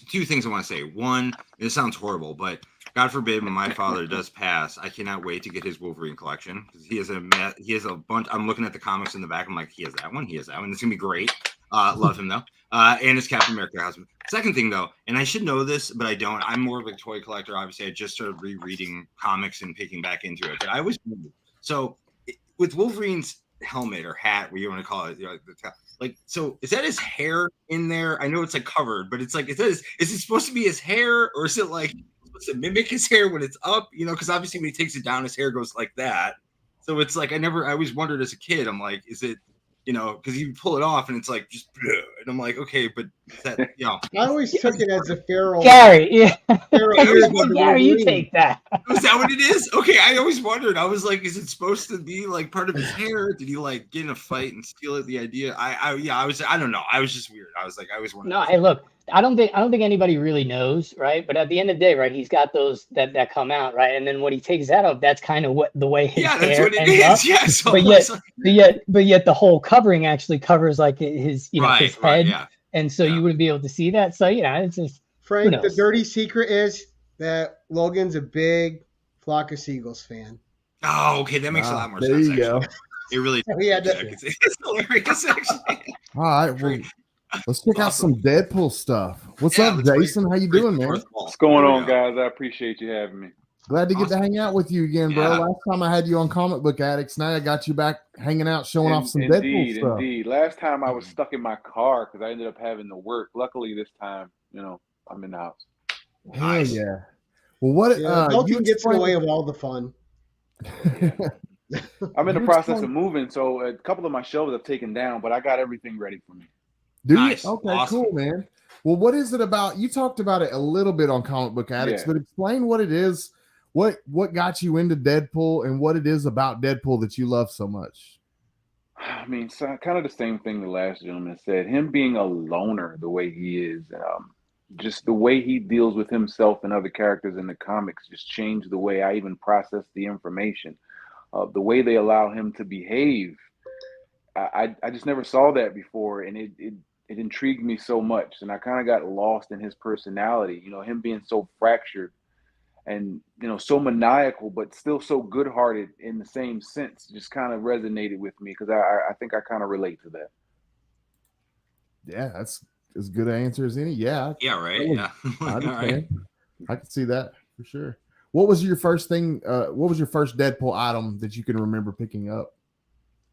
Two things I want to say. One, it sounds horrible, but God forbid when my father does pass, I cannot wait to get his Wolverine collection because he has a bunch. I'm looking at the comics in the back. I'm like, he has that one. It's gonna be great. Love him though. And his Captain America husband. Second thing though, and I should know this, but I don't. I'm more of a toy collector. Obviously, I just started rereading comics and picking back into it. But I was with Wolverine's helmet or hat, what you want to call it, so is that his hair in there? I know it's like covered, but it's like, is it supposed to be his hair, or is it like supposed to mimic his hair when it's up? Because obviously when he takes it down, his hair goes like that. So it's like I always wondered as a kid. I'm like, is it? Because you pull it off and it's like just, and I'm like, okay, but is that, I always took it as a feral. Gary, Gary, you take that. Is that what it is? Okay, I always wondered. I was like, is it supposed to be like part of his hair? Did he like get in a fight and steal it? The idea? I don't know. I was just weird. I was wondering. No, hey, look, I don't think anybody really knows, right? But at the end of the day, right, he's got those that come out, right? And then when he takes that off, that's kind of what the way his hair that's what it ends is. up. Yeah, so but yet the whole covering actually covers like his his head, and so you wouldn't be able to see that. So it's just Frank. The dirty secret is that Logan's a big Flock of Seagulls fan. Oh, okay, that makes a lot more sense. There you go. It really. It's hilarious, actually. All right, well, let's check out some Deadpool stuff. What's up, Jason? How you doing, man? What's going on, guys? I appreciate you having me. Glad to get to hang out with you again, bro. Yeah. Last time I had you on Comic Book Addicts. Now I got you back hanging out, showing off some Deadpool stuff. Indeed. Last time I was stuck in my car because I ended up having to work. Luckily, this time, I'm in the house. Hell yeah. Well, what? Adulting gets in the way of all the fun. I'm in the process of moving, so a couple of my shows I've taken down, but I got everything ready for me. Nice. Okay, awesome. Cool, man. Well, what is it about? You talked about it a little bit on Comic Book Addicts, but explain what it is. What got you into Deadpool and what it is about Deadpool that you love so much? I mean, so kind of the same thing the last gentleman said. Him being a loner the way he is, just the way he deals with himself and other characters in the comics just changed the way I even process the information. The way they allow him to behave, I just never saw that before, and it intrigued me so much. And I kind of got lost in his personality. Him being so fractured. And so maniacal, but still so good-hearted in the same sense, just kind of resonated with me because I think I kind of relate to that. Yeah, that's as good an answer as any. Yeah. Yeah. Right. Yeah. I understand. I can see that for sure. What was your first thing? What was your first Deadpool item that you can remember picking up?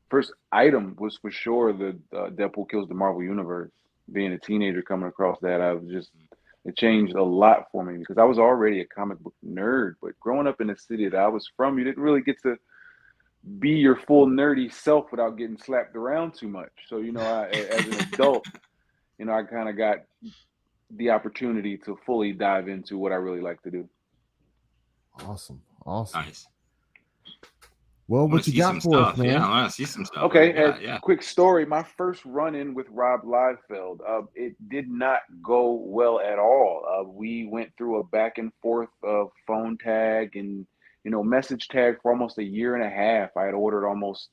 First item was for sure the Deadpool Kills the Marvel Universe. Being a teenager coming across that, it changed a lot for me because I was already a comic book nerd, but growing up in the city that I was from, you didn't really get to be your full nerdy self without getting slapped around too much. So, as an adult, I kind of got the opportunity to fully dive into what I really like to do. Awesome. Nice. Well, what you got for us, man? Yeah, I want to see some stuff. Okay, quick story. My first run-in with Rob Liefeld, it did not go well at all. We went through a back and forth of phone tag and, message tag for almost a year and a half. I had ordered almost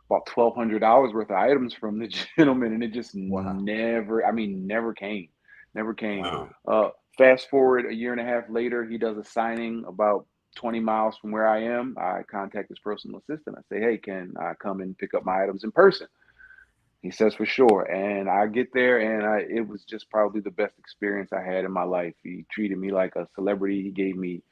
about $1,200 worth of items from the gentleman, and it just never came. Wow. Fast forward a year and a half later, he does a signing about 20 miles from where I am. I contact his personal assistant. I say, hey, can I come and pick up my items in person? He says, for sure. And I get there, and it was just probably the best experience I had in my life. He treated me like a celebrity. He gave me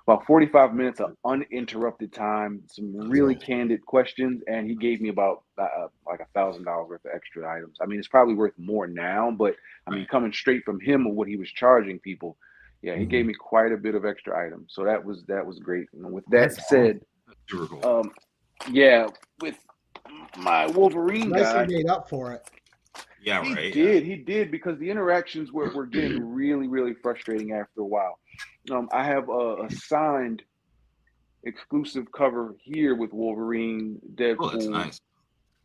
about 45 minutes of uninterrupted time, some really candid questions, and he gave me about like $1,000 worth of extra items. I mean, it's probably worth more now, but I mean, coming straight from him of what he was charging people, he gave me quite a bit of extra items. So that was great. And with that said, with my Wolverine guy, he made up for it. Yeah, He did because the interactions were getting really, really frustrating after a while. I have a signed exclusive cover here with Wolverine, Deadpool, that's nice.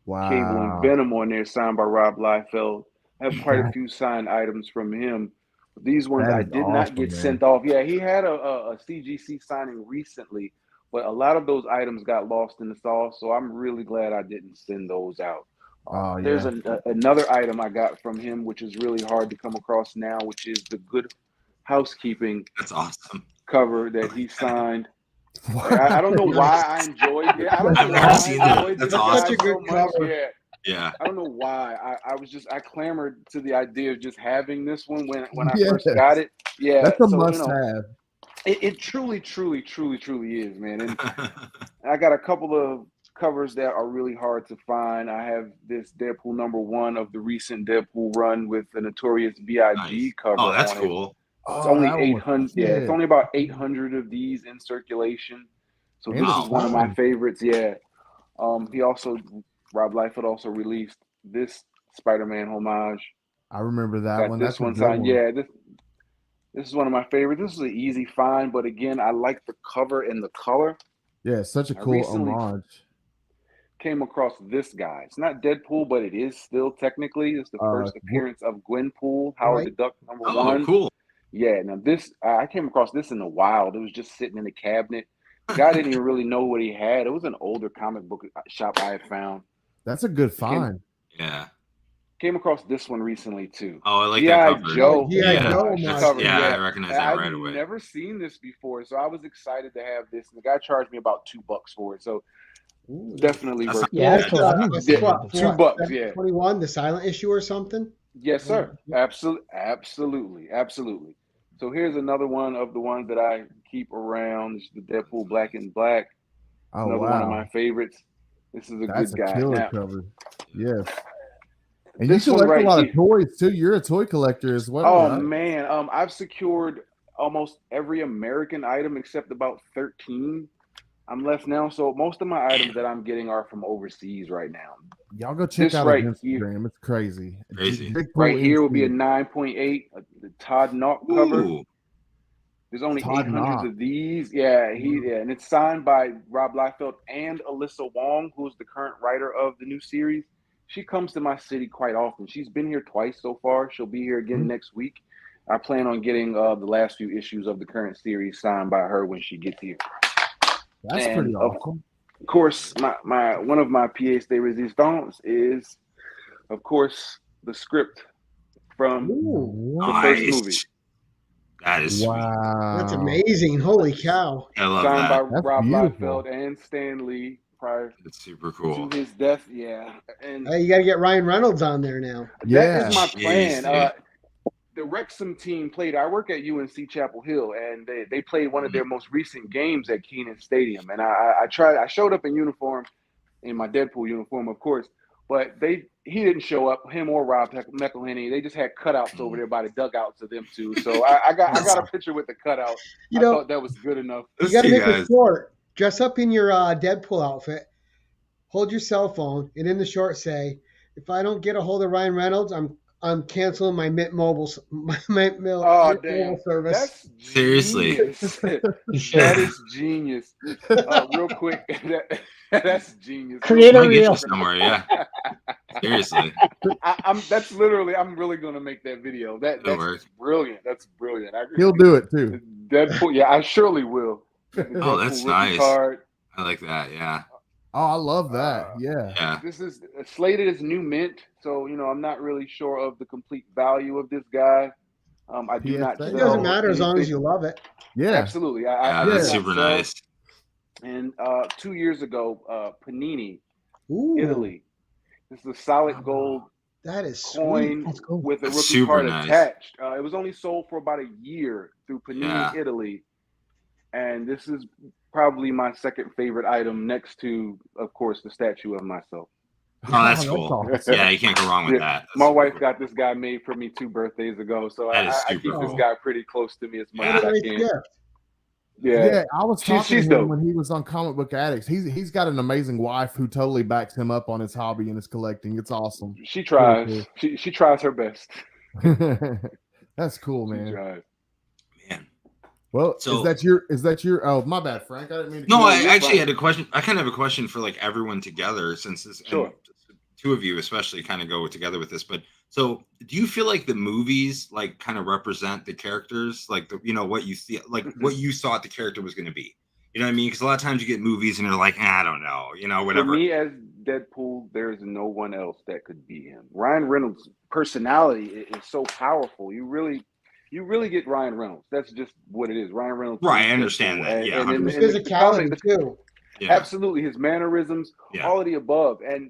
Cable, and Venom on there, signed by Rob Liefeld. I have quite a few signed items from him. These ones I did not get sent off. Yeah, he had a CGC signing recently, but a lot of those items got lost in the sauce, so I'm really glad I didn't send those out. There's another item I got from him, which is really hard to come across now, which is the Good Housekeeping. That's awesome. Cover that he signed. I don't know why I enjoyed it. I don't know why I enjoyed That's awesome. Such a good cover. Yeah. I don't know why. I clamored to the idea of just having this one when I first got it. Yeah. That's a must-have. It truly is, man. And I got a couple of covers that are really hard to find. I have this Deadpool #1 of the recent Deadpool run with the Notorious B.I.G. cover. Oh, that's cool. It's only 800. It's only about 800 of these in circulation. So this is one of my favorites. Yeah. Rob Liefeld also released this Spider-Man homage. I remember that one. This one's signed. Yeah, this is one of my favorites. This is an easy find, but again, I like the cover and the color. Yeah, it's such a cool homage. Came across this guy. It's not Deadpool, but it is still technically. It's the first appearance of Gwenpool, Howard the Duck #1. Oh, cool. Yeah, now this, I came across this in the wild. It was just sitting in the cabinet. The guy didn't even really know what he had. It was an older comic book shop I had found. That's a good find. Came across this one recently too. Oh, I like that cover. Joe. I recognize that right away. I've never seen this before, so I was excited to have this. And the guy charged me about $2 for it. So definitely worth it. Yeah, $2. Yeah, 21, the silent issue or something. Yes, sir. Absolutely. So here's another one of the ones that I keep around. This is the Deadpool Black and Black. Oh, Another wow. one of my favorites. This is a That's good guy. killer Now, cover. Yes. And you this one collect right a lot here. of toys too. You're a toy collector as well, Oh right? man, I've secured almost every American item except about 13. I'm left now, so most of my items that I'm getting are from overseas right now. Y'all go check This out right his here, Instagram. It's crazy. Crazy. Big right Pool here will be a NC. 9.8, the Todd Nauck cover. Ooh. There's only Todd 800 Nauck. of these. Yeah, and it's signed by Rob Liefeld and Alyssa Wong, who's the current writer of the new series. She comes to my city quite often. She's been here twice so far. She'll be here again next week. I plan on getting the last few issues of the current series signed by her when she gets here. That's And pretty awesome. Of course, my one of my pièces de résistance is, of course, the script from the first movie. That is sweet. Wow. That's amazing. Holy cow. I love Signed by that. That's Rob beautiful. Liefeld and Stan Lee prior It's super cool. to his death. Yeah. And Hey, you got to get Ryan Reynolds on there now. that is my plan. Jeez, The Wrexham team played. I work at UNC Chapel Hill, and they played one of their most recent games at Keenan Stadium. And I showed up in uniform, in my Deadpool uniform, of course, but he didn't show up. Him or Rob McElhenney. They just had cutouts over there by the dugouts of them two. So I got a picture with the cutout. I thought that was good enough. You got to make a short. Dress up in your Deadpool outfit. Hold your cell phone, and in the short say, "If I don't get a hold of Ryan Reynolds, I'm canceling my Mint Mobile mobile service." That's seriously. That is genius. Real quick, that's genius. Create a reel somewhere, yeah. Seriously. That's literally. I'm really gonna make that video. That's brilliant. That's brilliant. He'll do it too. Deadpool. Yeah, I surely will. Oh, that's nice. Card. I like that. Yeah. Oh, I love that. Yeah. This is slated as new mint, so I'm not really sure of the complete value of this guy. I do not. It doesn't matter as long as you love it. Yeah, absolutely. That's super nice. And 2 years ago, Panini, Ooh. Italy. This is a solid gold. That is coin cool. with a rookie card attached. It was only sold for about a year through Panini Italy, and this is probably my second favorite item, next to, of course, the statue of myself. Oh, that's cool. Awesome. Yeah, you can't go wrong with that. My wife got this guy made for me 2 birthdays ago, so I keep this guy pretty close to me as much as I can. Yeah, I was talking to him when he was on Comic Book Addicts. He's got an amazing wife who totally backs him up on his hobby and his collecting. It's awesome. She tries. She tries her best. That's cool, man. She tries. Man. Well, is that your? Oh, my bad, Frank. I didn't mean to. No, I actually had a question. I kind of have a question for like everyone together, since this. Sure. Two of you especially kind of go together with this, but so do you feel like the movies like kind of represent the characters, like what you see, like what you thought the character was going to be? You know what I mean? Because a lot of times you get movies and they're like, I don't know, whatever. For me as Deadpool, there's no one else that could be him. Ryan Reynolds' personality is so powerful. You really get Ryan Reynolds. That's just what it is. Ryan Reynolds. Right, I understand that. Yeah, and his physicality too. Yeah. Absolutely, his mannerisms, all of the above. And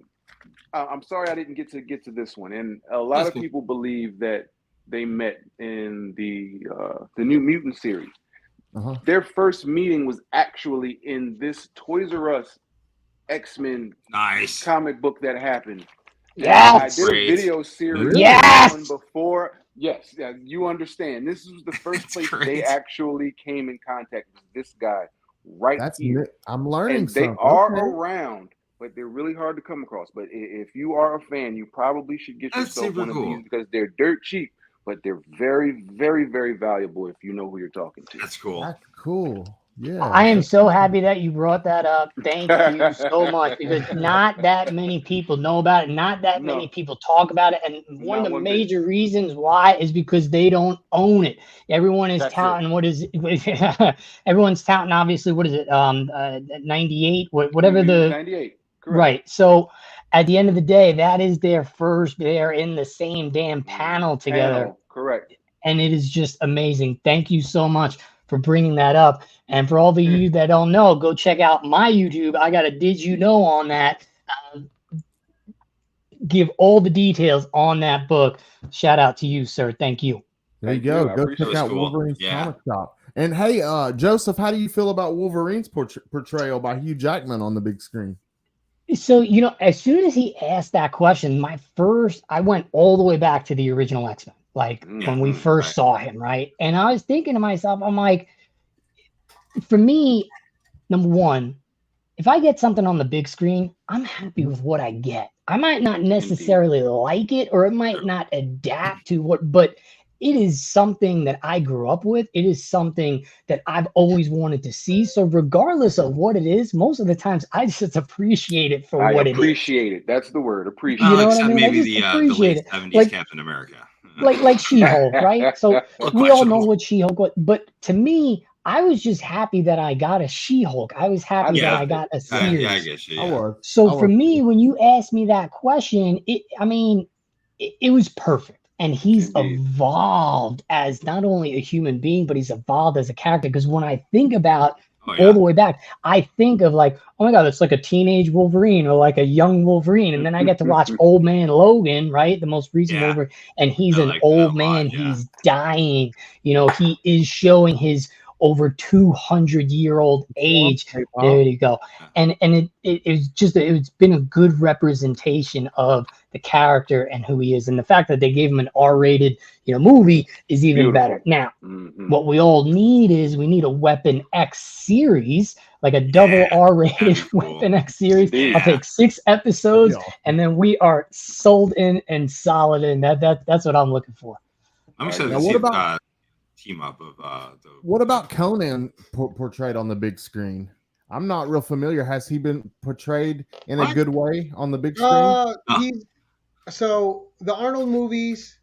I'm sorry I didn't get to this one. And a lot of people believe that they met in the New Mutant series. Uh-huh. Their first meeting was actually in this Toys R Us X-Men comic book that happened. Yes, I did a video series on before. Yes, you understand. This was the first place they actually came in contact with this guy here. I'm learning and something. They are around, but they're really hard to come across. But if you are a fan, you probably should get yourself one of these because they're dirt cheap, but they're very, very, very valuable if you know who you're talking to. That's cool. That's cool. Yeah. I am so happy that you brought that up. Thank you so much, because not that many people know about it. Not that many people talk about it. And one of the major reasons why is because they don't own it. Everyone is touting everyone's touting, obviously, what is it? 98, whatever the 98. Correct. Right. So at the end of the day, that is their first. They're in the same damn panel together. Correct. And it is just amazing. Thank you so much for bringing that up. And for all of you that don't know, go check out my YouTube. I got a Did You Know on that. Give all the details on that book. Shout out to you, sir. Thank you. There you Thank go. you. I Go appreciate check it. out Cool. Wolverine's Yeah. comic shop. And hey, Joseph, how do you feel about Wolverine's portrayal by Hugh Jackman on the big screen? So, as soon as he asked that question, I went all the way back to the original X-Men, like when we first saw him, right? And I was thinking to myself, I'm like, for me, number one, if I get something on the big screen, I'm happy with what I get. I might not necessarily like it, or it might not adapt to but it is something that I grew up with. It is something that I've always wanted to see. So regardless of what it is, most of the times I just appreciate it for what it is. Appreciate it. That's the word. Appreciate. You know what I Except mean? maybe I just the appreciate late it. 70s Like, Captain America. like She-Hulk, right? So Well, we all know questionable. what She-Hulk was, but to me, I was just happy that I got a She-Hulk. I was happy that I got a series. Yeah, I get you. I Yeah. was. So I for was me, too. when you asked me that question, it was perfect. And he's Indeed. evolved as not only a human being, but he's evolved as a character. Because when I think about Oh, all yeah. the way back, I think of like, oh my God, it's like a teenage Wolverine or like a young Wolverine. And then I get to watch Old Man Logan, right? The most recent Yeah. Wolverine. And he's I an like that old a man. lot, yeah. He's dying. He is showing his over 200-year-old age. Hey, Bob. There you go. And it's been a good representation of the character and who he is. And the fact that they gave him an R-rated, movie is even better. Now, what we all need is we need a Weapon X series, like a double R-rated cool. Weapon X series. Indeed. I'll take 6 episodes, Yeah. and then we are sold in and solid in. That's what I'm looking for. I'm excited Now, to what see about- team up of What about Conan portrayed on the big screen? I'm not real familiar. Has he been portrayed in a good way on the big screen? So the Arnold movies,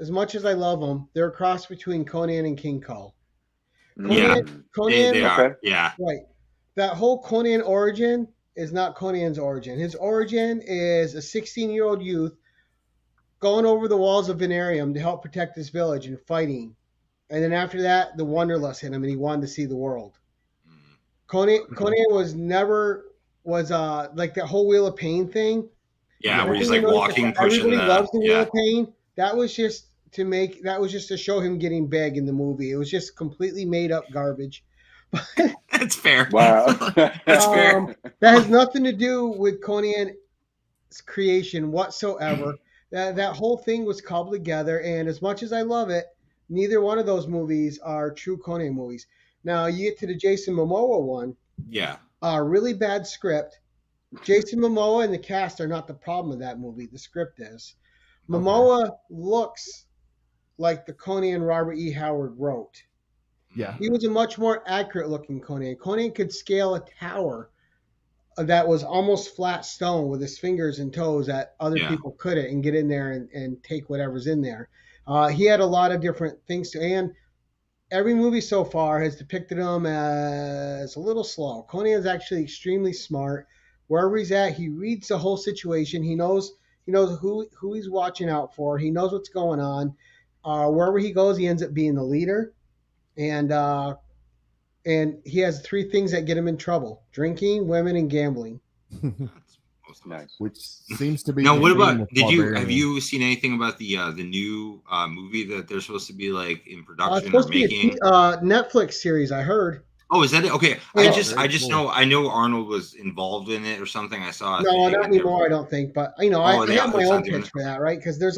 as much as I love them, they're a cross between Conan and King Cole. Conan, they are. Yeah. Right. That whole Conan origin is not Conan's origin. His origin is a 16-year-old youth going over the walls of Venarium to help protect his village and fighting. And then after that, the wanderlust hit him, and he wanted to see the world. Conan was like that whole Wheel of Pain thing. Yeah, where he's like walking, pushing everybody the. loves the Wheel of Pain. That was just to show him getting big in the movie. It was just completely made up garbage. That's fair. Wow. That's fair. That has nothing to do with Conan's creation whatsoever. That whole thing was cobbled together, and as much as I love it, neither one of those movies are true Conan movies. Now you get to the Jason Momoa one. Yeah. Really bad script. Jason Momoa and the cast are not the problem of that movie. The script is. Momoa looks like the Conan Robert E. Howard wrote. Yeah. He was a much more accurate looking Conan. Conan could scale a tower that was almost flat stone with his fingers and toes that other people couldn't, and get in there and take whatever's in there. He had a lot of different things and every movie so far has depicted him as a little slow. Conan is actually extremely smart. Wherever he's at, he reads the whole situation. He knows who he's watching out for. He knows what's going on. Wherever he goes, he ends up being the leader. And he has 3 things that get him in trouble: drinking, women, and gambling. Nice. Which seems to be. Now, what about? Have you seen anything about the new movie that they're supposed to be like in production or making? Netflix series, I heard. Oh, is that it? Okay, Yeah, I just know Arnold was involved in it or something. I saw. No, not anymore. I don't think, but I have my own pitch for that, right? Because there's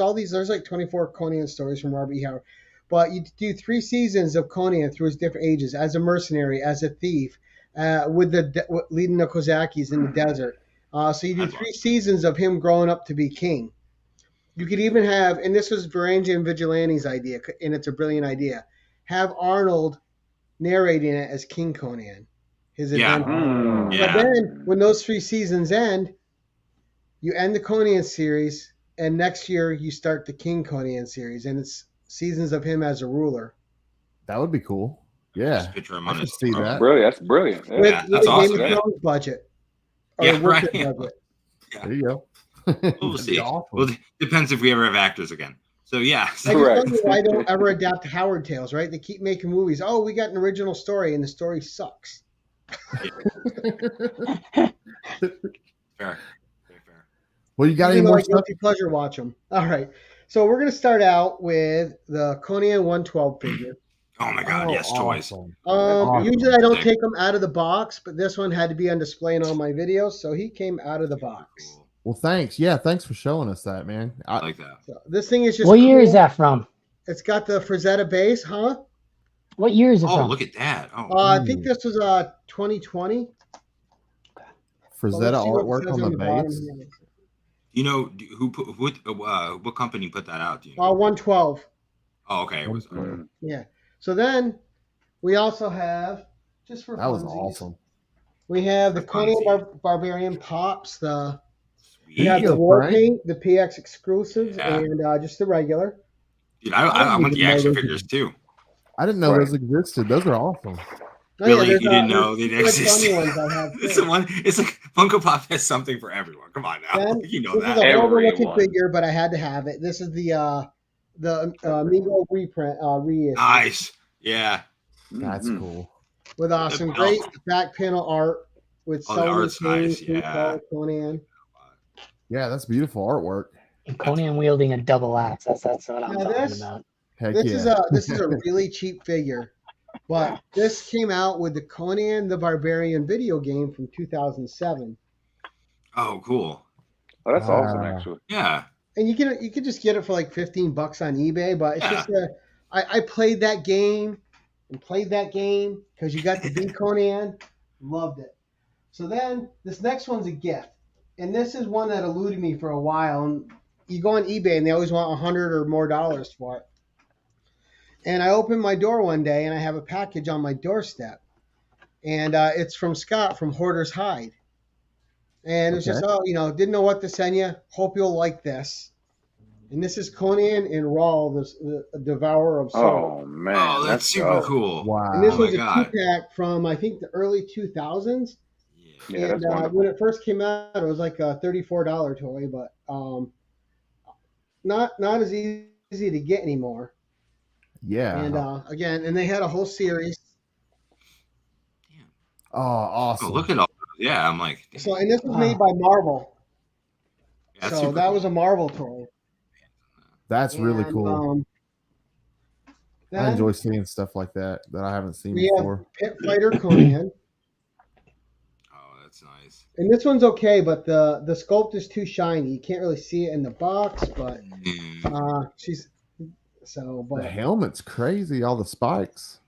like 24 Conan stories from Robert E. Howard, but you do 3 seasons of Conan through his different ages, as a mercenary, as a thief, leading the Kozakis in the desert. So you do 3 seasons of him growing up to be king. You could even have, and this was Varangian Vigilante's idea, and it's a brilliant idea, have Arnold narrating it as King Conan, his adventure. But then when those 3 seasons end, you end the Conan series, and next year you start the King Conan series, and it's seasons of him as a ruler. That would be cool. Yeah, Just picture him I on could his see that. That's brilliant. Yeah, that's awesome. Game of Thrones budget. Yeah, right. Budget. There you go. We'll see. Awesome. Well, depends if we ever have actors again. So yeah. I just don't know why they don't ever adapt Howard Tales, right? They keep making movies. Oh, we got an original story, and the story sucks. Fair. Very fair. Well, you got any more stuff? Pleasure watch them. All right. So we're going to start out with the Conan 112 figure. Oh my God! Yes, toys. Awesome. Usually I don't take them out of the box, but this one had to be on display in all my videos, so he came out of the box. Cool. Well, thanks. Yeah, thanks for showing us that, man. I like that. So this thing is just What year cool. is that from? It's got the Frazetta base, huh? What year is it Oh, from? look at that. Oh, I think this was 2020. Frazetta Let's see what it artwork says on the bottom base. here. you know what company put that out? Do you know? 112. Oh, okay. It was. Yeah. So then we also have, just for That was funsies, awesome. we have the For Conan funsies. Barbarian Pops, we Sweet. have the go, War Frank. Paint, the PX exclusives, Yeah. and just the regular. Dude, I want the even know action those figures too. I didn't know Right. those existed. Those are awesome. Oh, Really? there's, You didn't know there's they two exist? funny ones I have It's too. the one. It's like Funko Pop has something for everyone. Come on now, Then, you know this is that. a horrible looking Everyone. figure, but I had to have it. This is the Amigo reprint, reissue Nice. Yeah. That's Mhm. cool. with some belt. great back panel art with Oh, the Sullivan art's King, nice, King yeah. Saul, Conan. Yeah, that's beautiful artwork. And Conan wielding a double axe. That's what I'm Now talking this- about. Heck This yeah. is a really cheap figure, but this came out with the Conan the Barbarian video game from 2007, Oh, cool. Oh, that's awesome, Ah. actually. Yeah. and you can just get it for like $15 on eBay. But it's Yeah. just I played that game because you got to be Conan, loved it. So then this next one's a gift, and this is one that eluded me for a while. And you go on eBay and they always want $100 or more for it. And I opened my door one day and I have a package on my doorstep, and it's from Scott from Hoarder's Hide. And it's just, didn't know what to send you. Hope you'll like this. And this is Conan and Rawl, the Devourer of Souls. Oh man, Oh, that's super dope. cool. Wow. And this Oh my was a God. 2-pack from, I think, the early 2000s. Yeah. Yeah, And that's wonderful. when it first came out, it was like a $34 toy, but not as easy to get anymore. Yeah. And again, and they had a whole series. Oh, awesome. Oh, look at all. Yeah, I'm like. So, and this was made by Marvel. That's So super that cool. was a Marvel toy. That's really And, cool. I then enjoy seeing stuff like that I haven't seen we have before. Pit Fighter Conan. Oh, that's nice. And this one's okay, but the sculpt is too shiny. You can't really see it in the box, but Mm. but The helmet's crazy. All the spikes.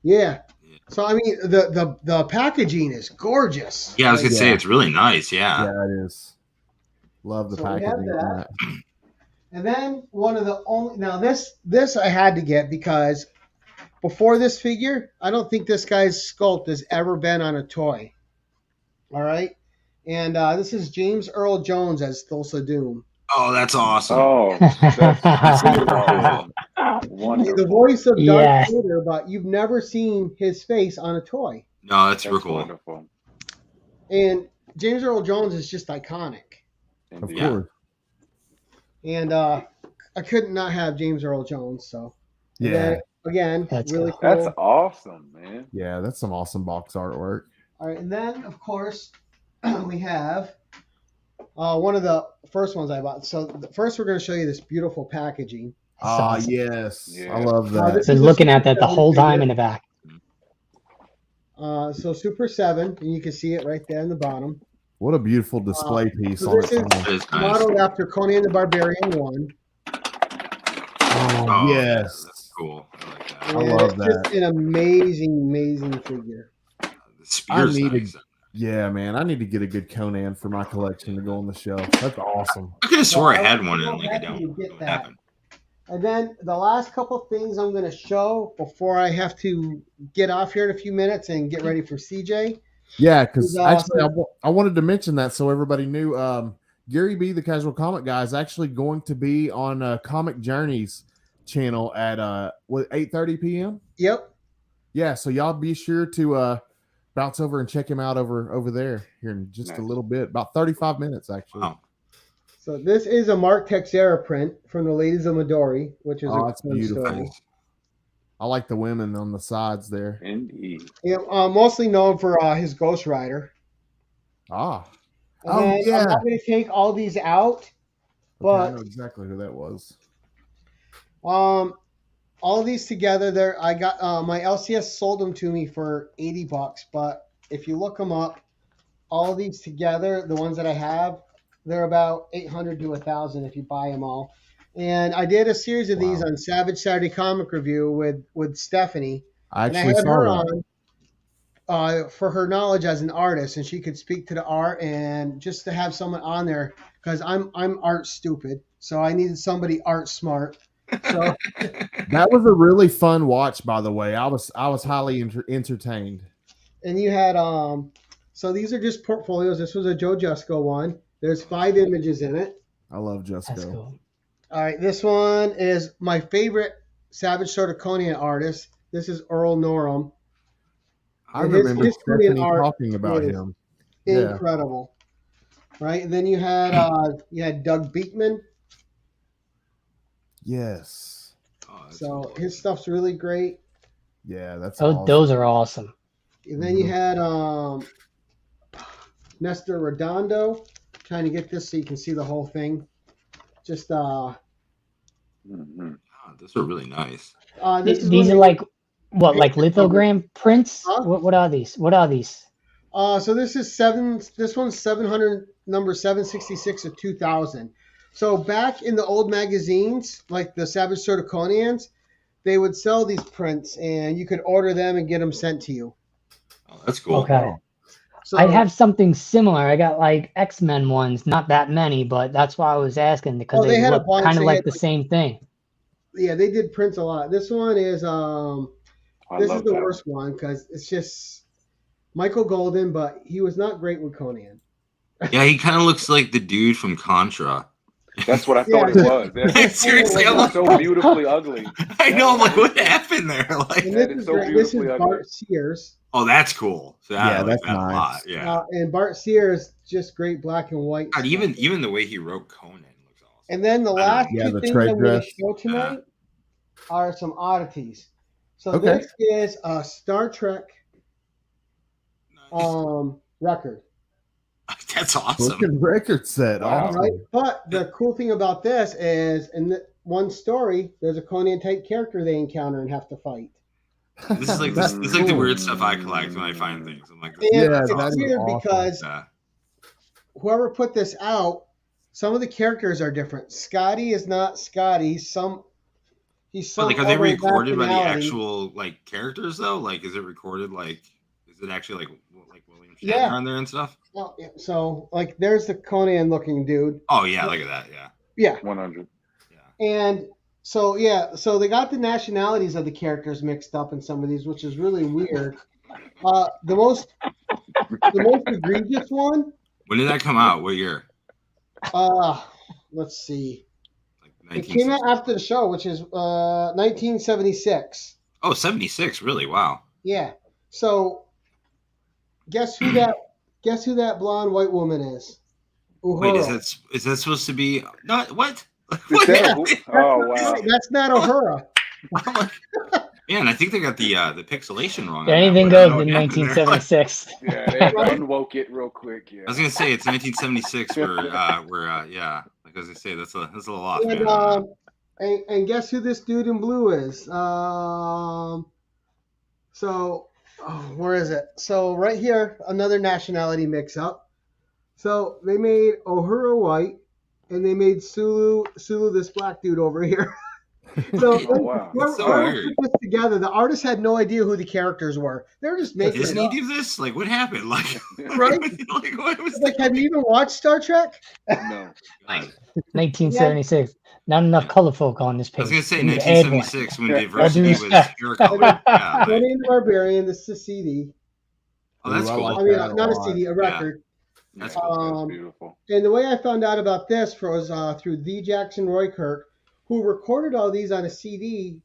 yeah. So I mean, the packaging is gorgeous. Yeah, I was gonna say Yeah. it's really nice. Yeah. Yeah, it is. Love the So we have packaging on that. that. And then one of the only this I had to get because before this figure, I don't think this guy's sculpt has ever been on a toy. All right, and this is James Earl Jones as Thulsa Doom. Oh, that's awesome. Oh, that's awesome. The Wonderful. voice of Darth Yes. Vader, but you've never seen his face on a toy. No, that's super That's cool. wonderful. And James Earl Jones is just iconic. Of Indeed. Yeah. course. And I couldn't not have James Earl Jones. So and Yeah. then, again, That's really cool. cool. That's awesome, man. Yeah, that's some awesome box artwork. All right, and then of course we have one of the first ones I bought. So first we're going to show you this beautiful packaging. Ah, awesome. yes. Yeah. I love Now, that. this Been is a looking at that the Super whole 7 time in figure. the back. So Super 7, and you can see it right there in the bottom. What a beautiful display piece so on this its is- own. That is nice. Modeled after Conan the Barbarian 1. Oh, yeah, yes. that's cool. I like that. I And love it's just an amazing figure. The spear's nice. Yeah, man. I need to get a good Conan for my collection to go on the shelf. That's awesome. I could have swore I Well, had I'm one so and like I happy don't. to get What that. happened? And then the last couple things I'm going to show before I have to get off here in a few minutes and get ready for CJ. Yeah, because He's actually, awesome. I wanted to mention that so everybody knew. Gary B, the Casual Comic Guy, is actually going to be on Comic Journeys channel at 8:30 p.m. Yep. Yeah, so y'all be sure to bounce over and check him out over there here in just a Nice. little bit, about 35 minutes actually. Wow. So this is a Mark Texera print from the Ladies of Midori, which is Oh, a that's fun beautiful. story. Nice. I like the women on the sides there. Indeed. Yeah, mostly known for his Ghost Rider. Ah, And Oh, then yeah. I'm not going to take all these out, okay, I but know exactly who that was. All these together, I got my LCS sold them to me for $80, but if you look them up, all these together, the ones that I have, they're about 800 to 1,000 if you buy them all. And I did a series of these on Savage Saturday Comic Review with Stephanie, I and I actually had saw her that. on for her knowledge as an artist, and she could speak to the art, and just to have someone on there because I'm art stupid, so I needed somebody art smart. So That was a really fun watch, by the way. I was highly entertained. and you had so these are just portfolios. This was a Joe Jusko one. There's 5 images in it. I love Jusco. That's cool. All right, this one is my favorite Savage Sword of Conan artist. This is Earl Norham. I And remember his Conan Stephanie art talking about is him. Yeah. incredible. Right, and then you had Doug Beekman. Yes. So his stuff's really great. Yeah, that's Oh, awesome. those are awesome. And then you had Nestor Redondo. Trying to get this so you can see the whole thing. Just Those are really nice. These are like what, like lithogram prints? Huh? What are these? What are these? So this is This one's 700, number 766 of 2000. So back in the old magazines, like the Savage Sword of Conan's, they would sell these prints, and you could order them and get them sent to you. Oh, that's cool. Okay. So I have something similar. I got like X-Men ones, not that many, but that's why I was asking because they they had a look bunch. kind of They like had, the same thing. Yeah, they did prints a lot. This one is this is the that worst one because it's just Michael Golden, but he was not great with Conan. Yeah, he kind of looks like the dude from Contra. That's what I thought it was. Seriously, I'm It's so beautifully ugly. I know. I'm like, what happened there? Like, And That this is is so great. This is beautifully ugly. Bart Sears. oh, that's cool. So I Yeah, like that's that a nice. lot. Yeah. And Bart Sears, just great black and white. God, stuff. even the way he wrote Conan looks awesome. And then the last Yeah, two the things trade I'm going to dress. show tonight are some oddities. So Okay. this is a Star Trek Nice. record. That's awesome. Looking record set. Wow. Awesome. Right? But the cool thing about this is in one story, there's a Conan type character they encounter and have to fight. This is like this is like the weird stuff I collect when I find things. I'm like, And Yeah, it's that is weird awesome. because yeah. whoever put this out, some of the characters are different. Scotty is not Scotty. He's some Like, are they other recorded by the nationality. actual like characters though? Like, is it recorded like? Is it actually like William Shatner Yeah. on there and stuff? Well, yeah, so like there's the Conan looking dude. Oh yeah, look at that. Yeah. Yeah. 100. And so so they got the nationalities of the characters mixed up in some of these, which is really weird. The most egregious one, When did that come out? What year? let's see. Like It came out after the show, which is 1976. Oh, 76, really? Wow. Yeah. So guess who that blonde white woman is? Wait, Uhura. is that supposed to be not what? Is What? that oh wow. That's not Uhura. I'm like, man, I think they got the pixelation wrong. on Anything that goes one. in I don't know what happened there. 1976. Yeah, they unwoke it real quick. Yeah. I was gonna say it's 1976. We're yeah. Like as I say, that's a little off. And, Man. and guess who this dude in blue is? Where is it? So right here, another nationality mix-up. So they made Uhura white, and they made Sulu this black dude over here. So Oh, wow. That's so whoever weird. put this together, the artists had no idea who the characters were. They were just making it Disney up. do this? Like, what happened? Like, Right? like what was Like, have you even watched Star Trek? No. God. 1976. Not enough color folk on this I page. was gonna say We need to add one. 1976 when Yeah. diversity was respect. hair color. Yeah, like, Conan the Barbarian, this is a CD. oh, that's Ooh, I cool. like I mean, that a not a lot. CD, a record. That's Yeah, cool. that's beautiful. And the way I found out about this was through the Jackson Roykirk, who recorded all these on a CD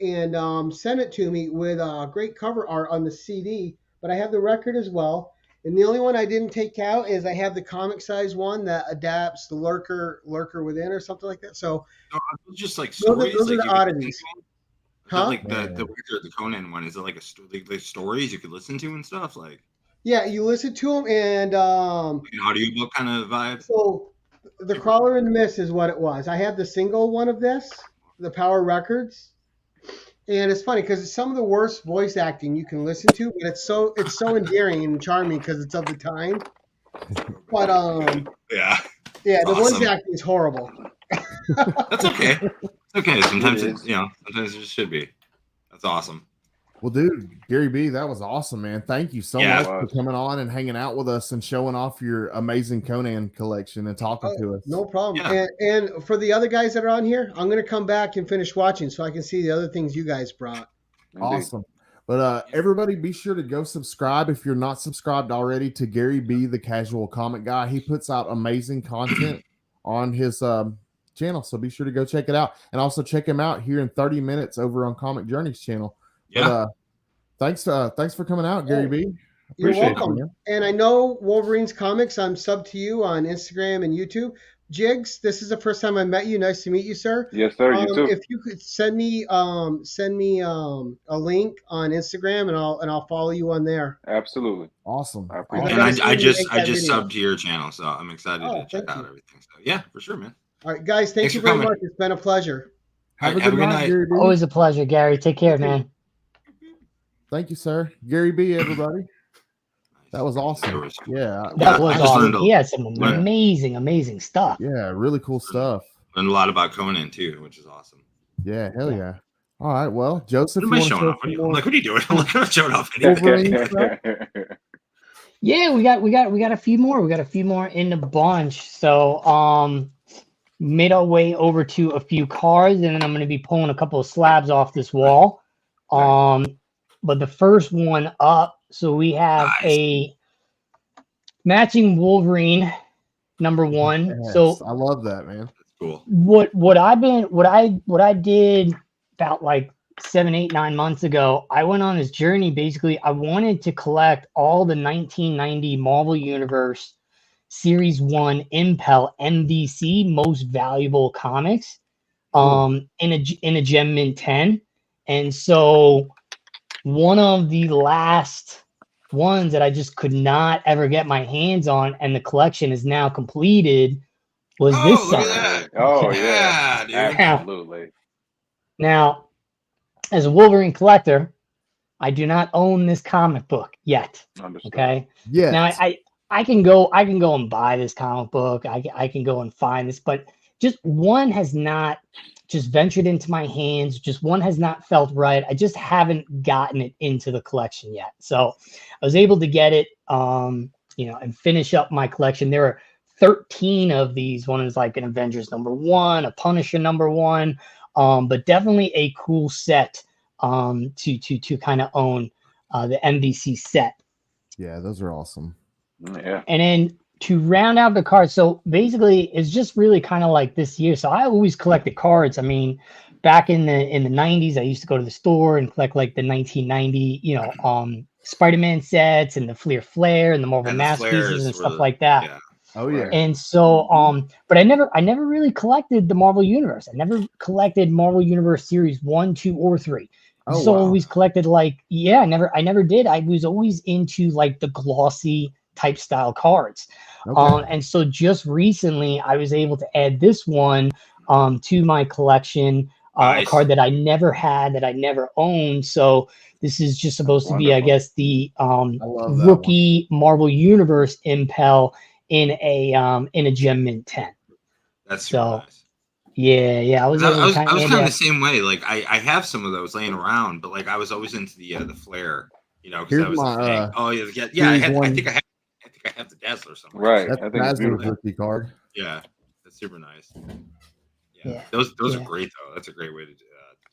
and sent it to me with great cover art on the CD. But I have the record as well. And the only one I didn't take out is I have the comic size one that adapts the Lurker Within or something like that. So Just like those stories. are like the you could oddities. listen to? Is that Huh? like the record, the Conan one? Is it like a like stories you could listen to and stuff? Like Yeah, you listen to them, and an audiobook kind of vibe? so the Crawler and the Mist is what it was. I have the single one of this. the Power Records. And it's funny because it's some of the worst voice acting you can listen to, but it's so endearing and charming because it's of the time. But yeah, the awesome. voice acting is horrible. That's okay. It's okay. Sometimes sometimes it just should be. That's awesome. Well, dude, Gary B, that was awesome, man. Thank you so much for coming on and hanging out with us and showing off your amazing Conan collection and talking to us. No problem. Yeah. And for the other guys that are on here, I'm going to come back and finish watching so I can see the other things you guys brought. Awesome. But everybody be sure to go subscribe if you're not subscribed already to Gary B, the Casual Comic Guy. He puts out amazing content on his channel, so be sure to go check it out. And also check him out here in 30 minutes over on Comic Journeys channel. Yeah. But thanks for coming out, Gary B. You're Appreciate welcome. it, and I know Wolverine's Comics. I'm sub to you on Instagram and YouTube. Jigs, this is the first time I met you. Nice to meet you, sir. Yes, sir. You too. If you could send me a link on Instagram, and I'll follow you on there. Absolutely. Awesome. And I just subbed to your channel, so I'm excited to check out everything. So yeah, for sure, man. All right, guys, thank you very much. It's been a pleasure. Have a good night, Gary B. Always a pleasure, Gary. Take care, man. Thank you, sir. Gary B, everybody. That was awesome. Yeah. That was awesome. He had some amazing stuff. Yeah, really cool stuff. Learned a lot about Conan too, which is awesome. Yeah, hell yeah. All right, well, Joseph, what am I showing off? What are you doing? I'm not showing off Yeah, we got a few more. We got a few more in the bunch. So made our way over to a few cards, and then I'm going to be pulling a couple of slabs off this wall. But the first one up, so we have a matching Wolverine #1. Yes, so I love that, man. That's cool. What I did about like 7, 8, 9 months ago, I went on this journey. Basically, I wanted to collect all the 1990 Marvel Universe Series 1 Impel MVC most valuable comics in a Gem Mint 10. And so one of the last ones that I just could not ever get my hands on, and the collection is now completed, was this sucker. Oh yeah, dude. Absolutely. Now, as a Wolverine collector, I do not own this comic book yet. Understood. Okay. Yeah. Now I can go and buy this comic book. I can go and find this, but just one has not just ventured into my hands. Just one has not felt right. I just haven't gotten it into the collection yet. So I was able to get it, and finish up my collection. There are 13 of these. One is like an Avengers #1, a Punisher #1, but definitely a cool set to kind of own the MVC set. Yeah, those are awesome. Yeah. And then to round out the cards, so basically it's just really kind of like this year. So I always collected cards. I mean, back in the 90s, I used to go to the store and collect like the 1990, Spider-Man sets and the Flair and the Marvel Masterpieces and stuff like that. Yeah. Oh yeah. And so but I never really collected the Marvel Universe. I never collected Marvel Universe Series 1, 2, or 3. So always collected I never did. I was always into like the glossy type style cards. Okay. And so just recently I was able to add this one to my collection, a card that I never had, that I never owned. So this is just supposed to be, I guess, the rookie Marvel Universe Impel in a Gem Mint 10. That's so nice. Yeah. I was kind of the same way. Like I have some of those laying around, but like I was always into the Flair, because that was the thing. I think I have the Dazzler somewhere. Right. That's Dazzler's rookie card. Yeah, that's super nice. Yeah. Those are great though. That's a great way to do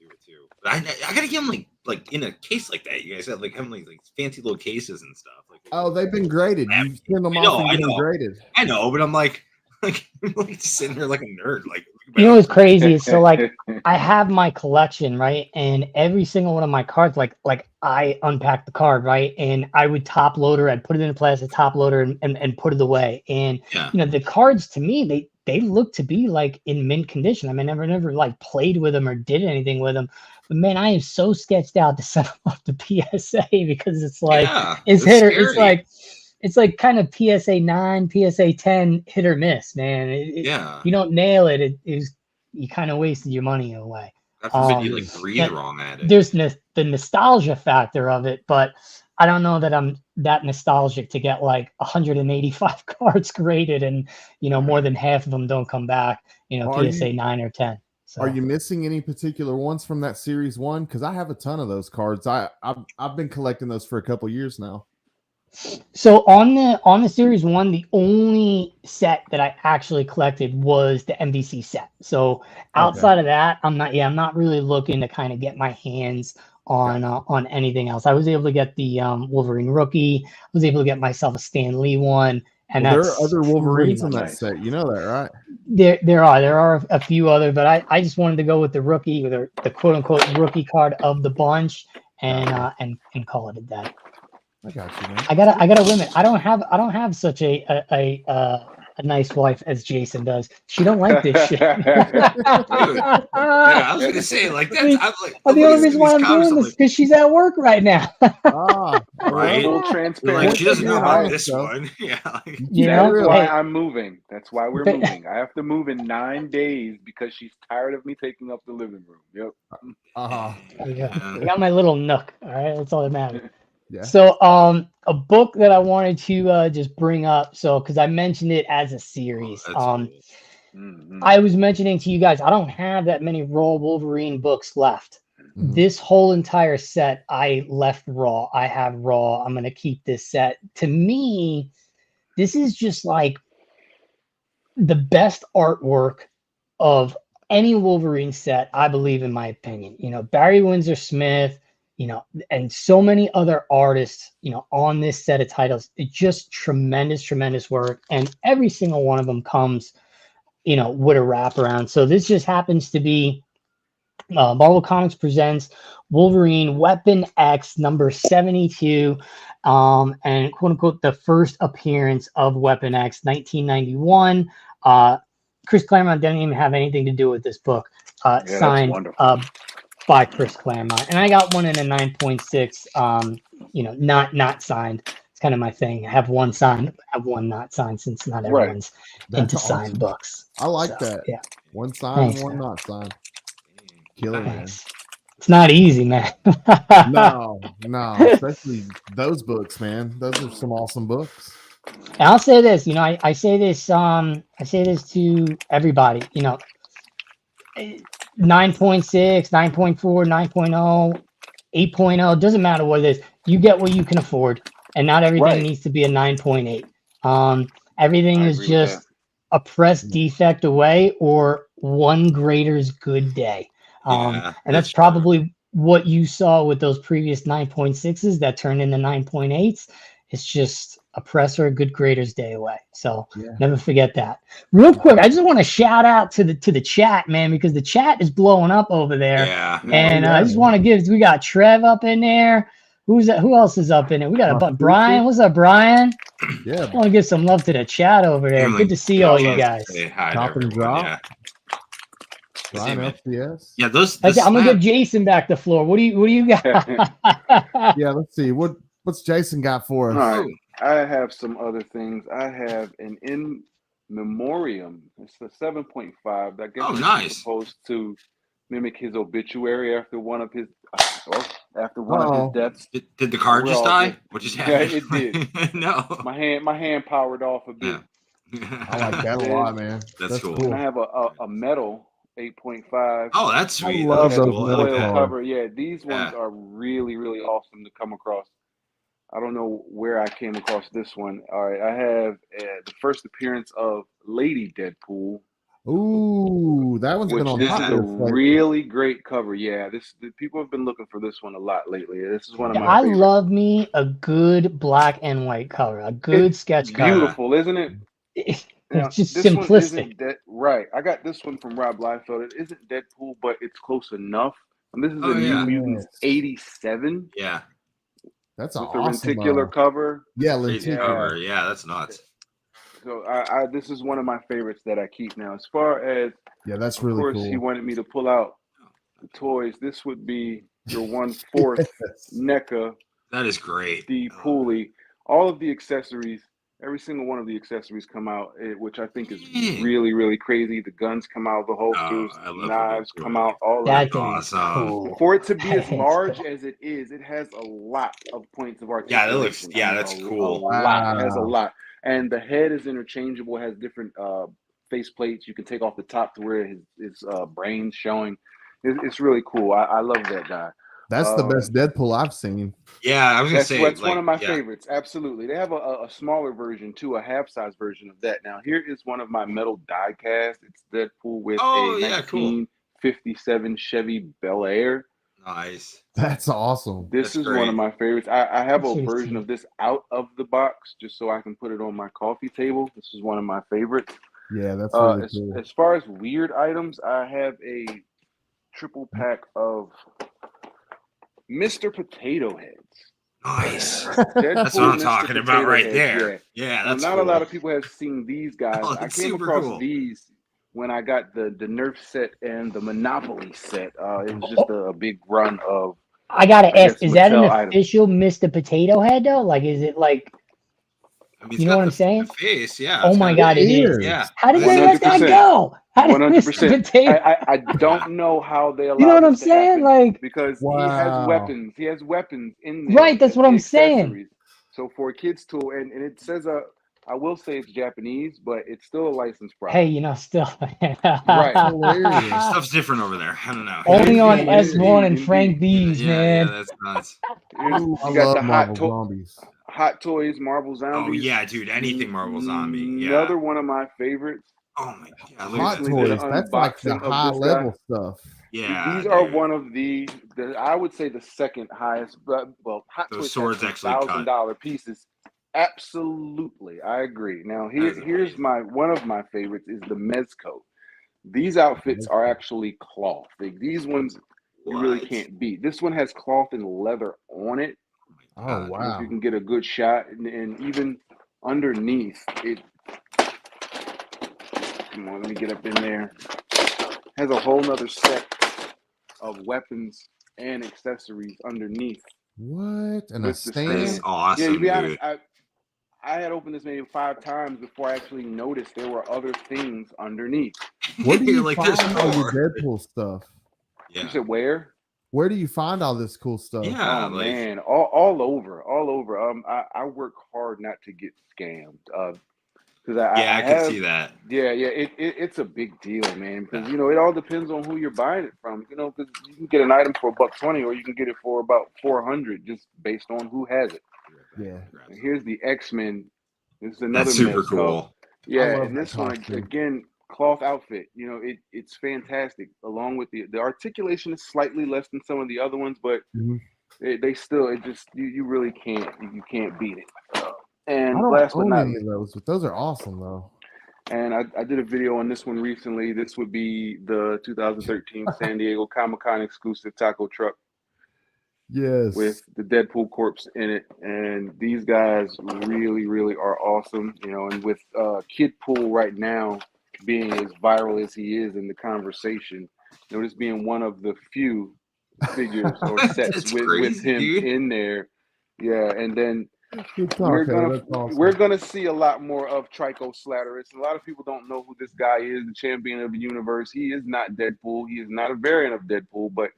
it too. But I gotta get them like in a case like that. You guys have like having like fancy little cases and stuff. Like, they've been graded. You send them off and been graded. I know, but I'm like sitting there like a nerd. Like, what's crazy? So like I have my collection, right? And every single one of my cards, like I unpack the card, right? And I would top loader, I'd put it in a plastic top loader and put it away. And the cards to me, they look to be like in mint condition. I mean, I never like played with them or did anything with them. But man, I am so sketched out to set them up to PSA because it's like it's like kind of PSA 9, PSA 10 hit or miss, man. If you don't nail it, it is you kind of wasted your money away. God forbid you like breathe wrong at it. There's the nostalgia factor of it, but I don't know that I'm that nostalgic to get like 185 cards graded, and more than half of them don't come back. PSA 9 or 10. So. Are you missing any particular ones from that series 1? Because I have a ton of those cards. I've been collecting those for a couple years now. So on the series 1, the only set that I actually collected was the MVC set. So outside of that, I'm not really looking to kind of get my hands on anything else. I was able to get the Wolverine rookie. I was able to get myself a Stan Lee one. And there are other Wolverines in that set. You know that, right? There are a few other, but I just wanted to go with the rookie, or the quote unquote rookie card of the bunch, and call it a day. I got you, man. I gotta limit. I don't have such a nice wife as Jason does. She don't like this shit. Yeah, I was gonna say like that's. The only reason why I'm doing this is because she's at work right now. Right. Full transparent. Like, she doesn't know about this one. Yeah. That's why I'm moving. That's why we're moving. I have to move in 9 days because she's tired of me taking up the living room. Yep. I got my little nook. All right, that's all that matters. Yeah. So, a book that I wanted to just bring up, because I mentioned it as a series. I was mentioning to you guys, I don't have that many Raw Wolverine books left. Mm-hmm. This whole entire set, I left Raw. I have Raw. I'm gonna keep this set. To me, this is just like the best artwork of any Wolverine set, I believe, in my opinion. Barry Windsor Smith. And so many other artists, on this set of titles. It's just tremendous work. And every single one of them comes, with a wraparound. So this just happens to be Marvel Comics presents Wolverine Weapon X number 72, and quote unquote, the first appearance of Weapon X, 1991. Chris Claremont didn't even have anything to do with this book. Signed by Chris Claremont, and I got one in a 9.6. Not signed. It's kind of my thing. I have one signed, I have one not signed, since not everyone's into signed books. I like that. Yeah, one signed, thanks, one not signed. Killer, man. It's not easy, man. no, especially those books, man. Those are some awesome books. And I'll say this, I say this to everybody, 9.6, 9.4, 9.0, 8.0, doesn't matter what it is. You get what you can afford, and not everything needs to be a 9.8. Everything is just a press defect away or one grader's good day. And that's probably what you saw with those previous 9.6s that turned into 9.8s. It's just a press or a good grader's day away. So never forget that. Real quick, I just want to shout out to the chat, man, because the chat is blowing up over there. Yeah. And I just want to we got Trev up in there. Who else is up in it? We got Brian. What's up, Brian? Yeah. I want to give some love to the chat over there. Good to see all you guys. Top and drop. Brian FPS. Yeah, those. I'm gonna give Jason back the floor. What do you got? Yeah, let's see. What's Jason got for us? All right. I have some other things. I have an in memoriam. It's a 7.5. I guess nice. Supposed to mimic his obituary after one of his his deaths. Did the card just die? What just happened? Yeah, it did. No. My hand powered off a bit. Yeah. I like that a lot, man. That's cool. And I have a metal 8.5. Oh, that's sweet. I love those foil cover. Yeah, these ones are really, really awesome to come across. I don't know where I came across this one. All right, I have the first appearance of Lady Deadpool. Ooh, that one's been on. This is a really great cover. Yeah, people have been looking for this one a lot lately. This is one of my favorites. I love me a good black and white cover, a good sketch cover. Beautiful, isn't it? It's just simplistic. Right. I got this one from Rob Liefeld. It isn't Deadpool, but it's close enough. And this is a New Mutants 87. Yeah. That's with awesome. A lenticular cover. Yeah, lenticular cover. Yeah, that's nuts. So this is one of my favorites that I keep now. As far as that's really cool. Of course, he wanted me to pull out the toys. This would be your 1/4 NECA. That is great. The Pooley. All of the accessories Every single one of the accessories come out, which I think is really, really crazy. The guns come out, the holsters, I love knives the come out, all of That it. thing is cool. For it to be as It's large cool. as it is, it has a lot of points of Yeah, articulation. that's cool. A lot. It has a lot. And the head is interchangeable, has different face plates. You can take off the top to where his brain's showing. It's really cool. I love that guy. That's the best Deadpool I've seen. Yeah, I was gonna say that's one of my favorites. Absolutely, they have a smaller version too, a half-size version of that. Now here is one of my metal die cast. It's Deadpool with a 1957 Chevy Bel Air. Nice. That's awesome. This is one of my favorites. I have a version of this out of the box just so I can put it on my coffee table. This is one of my favorites. Yeah, that's really cool. As far as weird items, I have a triple pack of Mr. Potato Heads. Nice. That's what I'm talking about right there. Yeah, that's not a lot of people have seen these guys. I came across these when I got the Nerf set and the Monopoly set. It was just a big run of. I gotta ask, is that an official Mr. Potato Head though? Like, is it like? I mean, you know what I'm saying? The face, yeah. Oh my God, it is. Yeah. How did they let that go? 100%. I don't know how they allow. You know what I'm saying? Like, because he has weapons. He has weapons in there. Right, that's what I'm saying. So for a kid's tool, and it says I will say it's Japanese, but it's still a licensed product. Hey, you know, still. Right. Stuff's different over there. I don't know. Only on S1 and Frank B's, man. Yeah, that's nuts. You got the Hot Toys, Marvel Zombies. Oh yeah, dude, anything Marvel Zombie. Yeah. Another one of my favorites. Oh my God. Hot Toys. That's like the high level stuff. Yeah. These are one of the I would say the second highest, but Hot Those Toys swords actually $1,000 pieces. Absolutely, I agree. Now here's one of my favorites is the Mezco. These outfits are actually cloth. These ones you really can't beat. This one has cloth and leather on it. Oh wow! If you can get a good shot, and even underneath it. Come on, let me get up in there. Has a whole nother set of weapons and accessories underneath. What? And a stand? That's awesome. Yeah, to be honest, I had opened this maybe 5 times before I actually noticed there were other things underneath. Where do you like, find all your Deadpool stuff? Yeah. You said where? Where do you find all this cool stuff? Yeah, man, all over. I work hard not to get scammed. Because I can see that. Yeah, it's a big deal, man. Because it all depends on who you're buying it from. Because you can get an item for $120, or you can get it for about $400, just based on who has it. Yeah. And here's the X-Men. This is another. That's super cool. Yeah, and this one again. Cloth outfit, it's fantastic. Along with the articulation is slightly less than some of the other ones, but they still you really can't beat it. And last but not least, those, but those are awesome though. And I did a video on this one recently. This would be the 2013 San Diego Comic-Con exclusive taco truck. Yes, with the Deadpool corpse in it, and these guys really, really are awesome. And with Kidpool right now being as viral as he is in the conversation, this being one of the few figures or sets with him in there. Yeah, and then we're gonna see a lot more of Trico Slatteris. A lot of people don't know who this guy is, the champion of the universe. He is not Deadpool. He is not a variant of Deadpool, but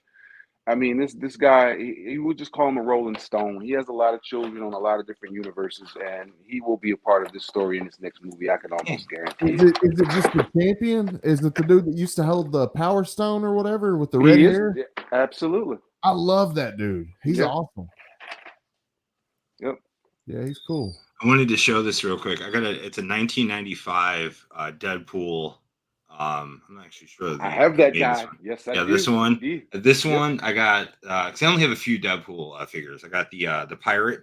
I mean, this guy, he would just call him a Rolling Stone. He has a lot of children on a lot of different universes, and he will be a part of this story in this next movie. I can almost guarantee. Is it just the champion? Is it the dude that used to hold the Power Stone or whatever with the red hair? Yeah, absolutely. I love that dude. He's awesome. Yep. Yeah, he's cool. I wanted to show this real quick. It's a 1995 Deadpool. I'm not actually sure. I have that guy. Yes, I do. This one. Indeed. This one I got because I only have a few Deadpool figures. I got the pirate,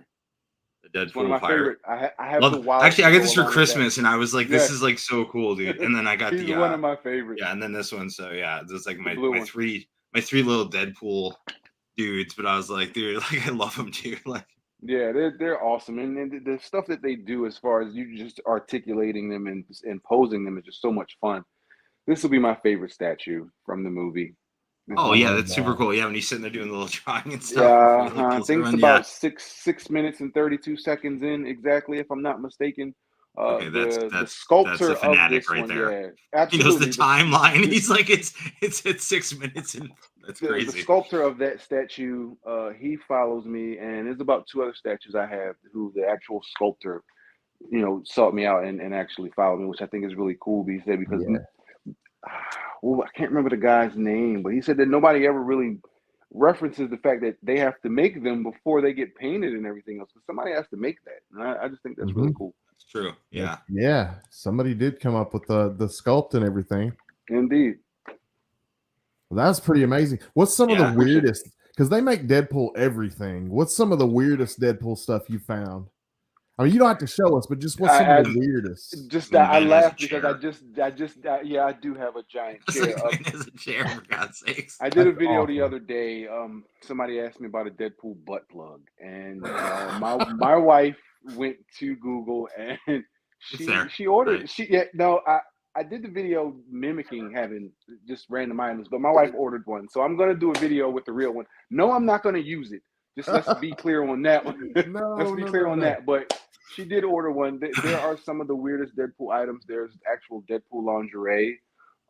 the Deadpool one of my pirate. Favorite. I have the wild. Actually, I got this for Christmas, and I was like, "This is like so cool, dude." And then I got the one of my favorites. Yeah, and then this one. So yeah, it's like my three little Deadpool dudes. But I was like, dude, like I love them, dude. Like. Yeah, they're awesome, and the stuff that they do as far as you just articulating them and posing them is just so much fun. This will be my favorite statue from the movie. Oh yeah, that's super cool. Yeah, when he's sitting there doing the little drawing and stuff. Yeah, I think it's about 6 minutes and 32 seconds in exactly, if I'm not mistaken. Okay, the sculptor a fanatic of this right one, there. yeah, absolutely. He knows the timeline. He's like, it's at 6 minutes, and that's crazy. The sculptor of that statue, he follows me, and there's about 2 other statues I have who the actual sculptor, sought me out and actually followed me, which I think is really cool. He said because I can't remember the guy's name, but he said that nobody ever really references the fact that they have to make them before they get painted and everything else. But somebody has to make that, and I just think that's really cool. That's true. Yeah. Yeah. Somebody did come up with the sculpt and everything. Indeed. Well, that's pretty amazing. What's some of the weirdest? Because they make Deadpool everything. What's some of the weirdest Deadpool stuff you found? I mean, you don't have to show us, but just what's some of the weirdest? Just I laughed because I do have a giant chair. As a chair, for God's sakes. I did a video the other day. Somebody asked me about a Deadpool butt plug, and my wife went to Google and she ordered. Right. I did the video mimicking having just random items, but my wife ordered one, so I'm gonna do a video with the real one. No, I'm not gonna use it. Just let's be clear on that one. Let's be clear on that. But she did order one. There are some of the weirdest Deadpool items. There's actual Deadpool lingerie.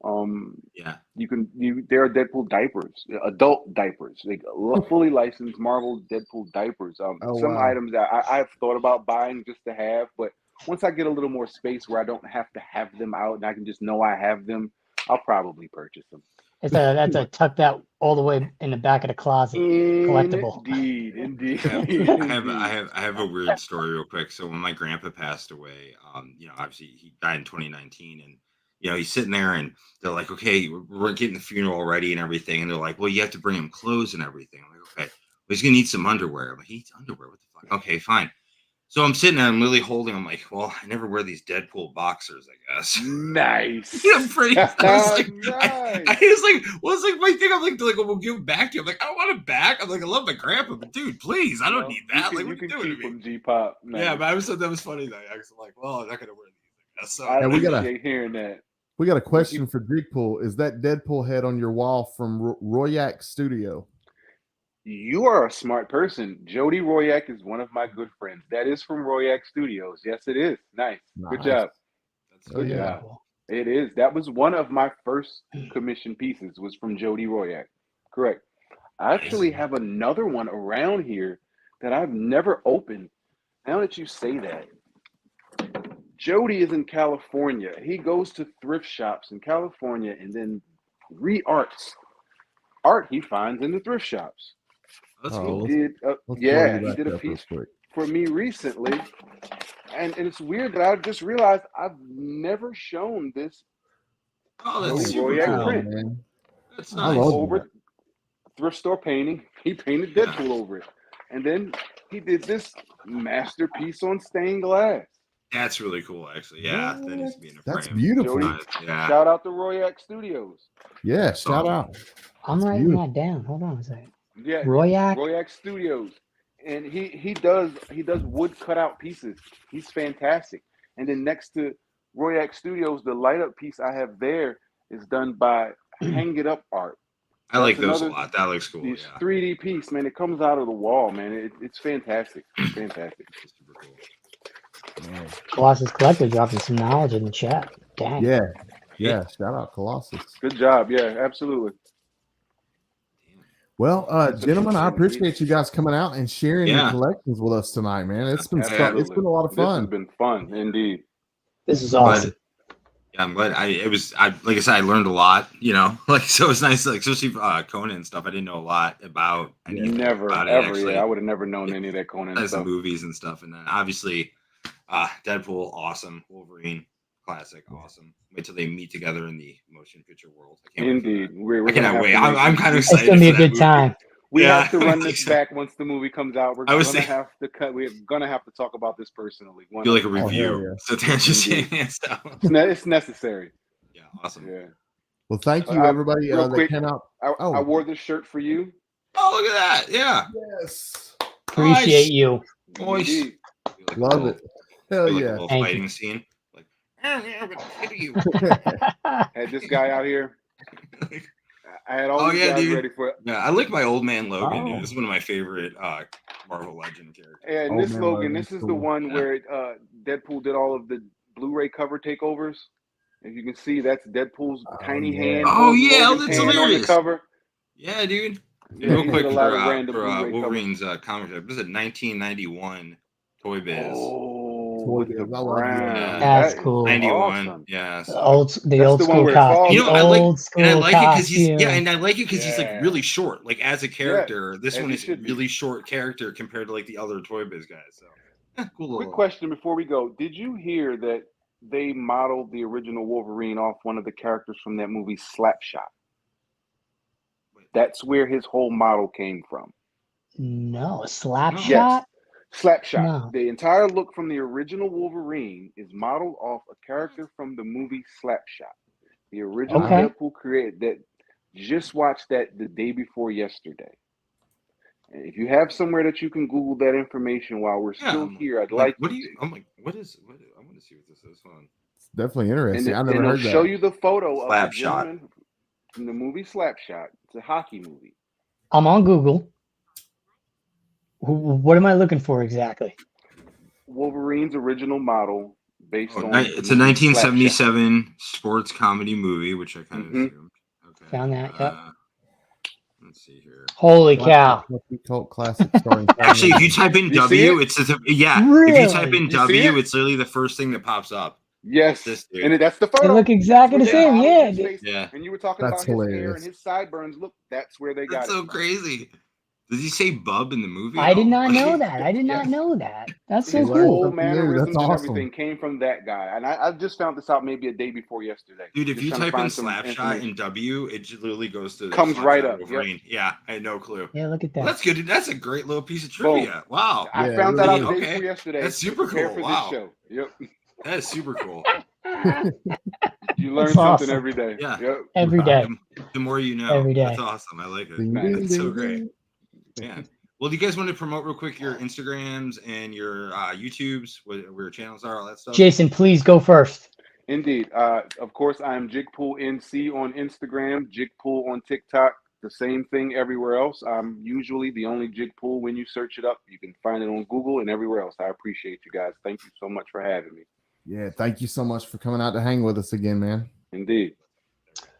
There are Deadpool diapers, adult diapers, like fully licensed Marvel Deadpool diapers. Some items that I've thought about buying just to have, but once I get a little more space where I don't have to have them out and I can just know I have them, I'll probably purchase them. That's a tuck that all the way in the back of the closet. Collectible. Indeed. I have a weird story real quick. So when my grandpa passed away, obviously he died in 2019, and he's sitting there and they're like, okay, we're getting the funeral ready and everything, and they're like, well, you have to bring him clothes and everything. I'm like, okay, well, he's gonna need some underwear. I'm like, he needs underwear. What the fuck? Okay, fine. So I'm sitting there, I'm really holding. I'm like, well, I never wear these Deadpool boxers, I guess. Nice. I'm pretty. I was like, nice. I was like, well, it's like my thing. I'm like, we'll give them back to you. I'm like, I don't want it back. I'm like, I love my grandpa, but dude, please, I don't need that. What are you doing to me? G-pop. Nice. Yeah, but I was that was funny though. I was like, well, I'm not gonna wear these. I guess. So I appreciate hearing that. We got a question for Deadpool. Is that Deadpool head on your wall from Royak Studio? You are a smart person. Jody Royak is one of my good friends. That is from Royak Studios. Yes, it is. Nice. Good job. Good job. It is. That was one of my first commission pieces was from Jody Royak. Correct. I actually have another one around here that I've never opened. Now that you say that, Jody is in California. He goes to thrift shops in California and then re-arts art he finds in the thrift shops. That's cool. He did a piece for me recently, and it's weird that I just realized I've never shown this. Oh, that's super cool, print. Man. That's nice. Over thrift store painting, he painted Deadpool over it, and then he did this masterpiece on stained glass. That's really cool, actually. Yeah, that needs to be in a frame. That's beautiful. Jody, shout out to Royak Studios. Yeah, shout out. I'm writing that down. Hold on a second. Yeah, Royak Studios, and he does wood cutout pieces. He's fantastic. And then next to Royak Studios, the light up piece I have there is done by Hang It Up Art. I like those a lot. That looks cool. This 3D piece, man. It comes out of the wall, man. It's fantastic. It's fantastic. It's super cool. Colossus Collector dropping some knowledge in the chat. Dang. Yeah. Shout out Colossus. Good job. Yeah, absolutely. Well, gentlemen, I appreciate you guys coming out and sharing your collections with us tonight, man. It's been fun. It's been a lot of fun. This has been fun, indeed. This is awesome. I'm glad. Like I said, I learned a lot. So it's nice, especially Conan and stuff. I didn't know a lot about. I would have never known any of that Conan stuff. Movies and stuff, and then obviously, Deadpool, awesome. Wolverine, classic, awesome. Wait till they meet together in the motion picture world. I can't Indeed. I cannot wait. I'm kind of excited. It's gonna be a good time. We have to run this back once the movie comes out. We're gonna have to cut. We're gonna have to talk about this personally. Do like a review. So stuff. It's necessary. Yeah, awesome. Yeah. Well, thank you, everybody. Real quick, came out. I wore this shirt for you. Oh, look at that! Yeah. Yes. Appreciate you. Nice. Love it. Hell yeah. A little fighting scene. I'm gonna kill you. Had this guy out here. I had all these guys ready for it. Yeah, I like my old man Logan. Dude. This is one of my favorite Marvel Legend characters. And this Logan, this is the one where Deadpool did all of the Blu-ray cover takeovers. If you can see, that's Deadpool's tiny hand. Oh Logan's yeah, that's hand hilarious. On the cover. Yeah, dude. Yeah, Real he quick did a lot of random Blu-ray Wolverine's comic book. This is a 1991 Toy Biz. Oh, Toy with Biz. the I love brown. that. That's That is cool. 91. awesome. Yeah. So. The old That's the one school where it costume. falls. You know, I like it because he's costume. and I like it because he's like really short. Like as a character, this as one he is should be. really short character compared to like the other Toy Biz guys. So cool little. Quick question before we go. Did you hear that they modeled the original Wolverine off one of the characters from that movie Slapshot? That's where his whole model came from. No, Slapshot? Yes. Slapshot. No. The entire look from the original Wolverine is modeled off a character from the movie Slapshot. The original Deadpool created that. Just watched that the day before yesterday. And if you have somewhere that you can Google that information while we're still here, I'd like. What do you? I'm like, what is? What? I want to see what this is. Hold on. It's definitely interesting. I never and heard it'll that. show you the photo of the Slapshot. gentleman from the movie Slapshot. It's a hockey movie. I'm on Google. What am I looking for exactly? Wolverine's original model based on. It's a 1977 sports comedy movie, which I kind of assumed. Okay. Found that. Yep. Let's see here. Holy cow! Cult classic starring. Actually, if you type in W, it's If you type in W, it's literally the first thing that pops up. Yes, this dude. And that's the photo. They look exactly the same. Yeah. And you were talking about his hair and his sideburns. Look, that's where they got it. That's so crazy. Does he say bub in the movie? I did not know that. I did not know that. That's so His cool. whole mannerisms and everything came from that guy. And I just found this out maybe a day before yesterday. Dude, if you type in Slapshot in W, it just literally goes to comes right up. Yep. Yeah, I had no clue. Yeah, look at that. Well, that's good. That's a great little piece of trivia. Boom. Wow. I found that out the day before yesterday. That's super cool. For wow. this show. Yep. That is super cool. You learn something every day. Yeah. Yep. Every day. The more you know. Every day. That's awesome. I like it. That's so great. Yeah. Well, do you guys want to promote real quick your Instagrams and your YouTubes, where your channels are, all that stuff? Jason, please go first. Indeed. Of course, I'm JigPoolNC on Instagram, JigPool on TikTok. The same thing everywhere else. I'm usually the only Jigpool when you search it up. You can find it on Google and everywhere else. I appreciate you guys. Thank you so much for having me. Yeah, thank you so much for coming out to hang with us again, man. Indeed.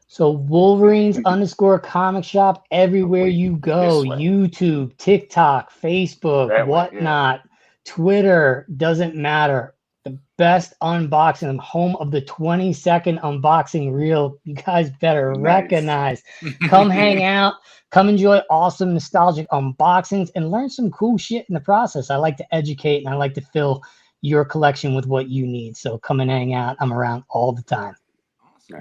So Wolverines _ comic shop everywhere you go. YouTube, TikTok, Facebook, whatnot, Twitter, doesn't matter. The best unboxing, home of the 20-second unboxing reel. You guys better recognize. Come hang out. Come enjoy awesome nostalgic unboxings and learn some cool shit in the process. I like to educate and I like to fill your collection with what you need. So come and hang out. I'm around all the time.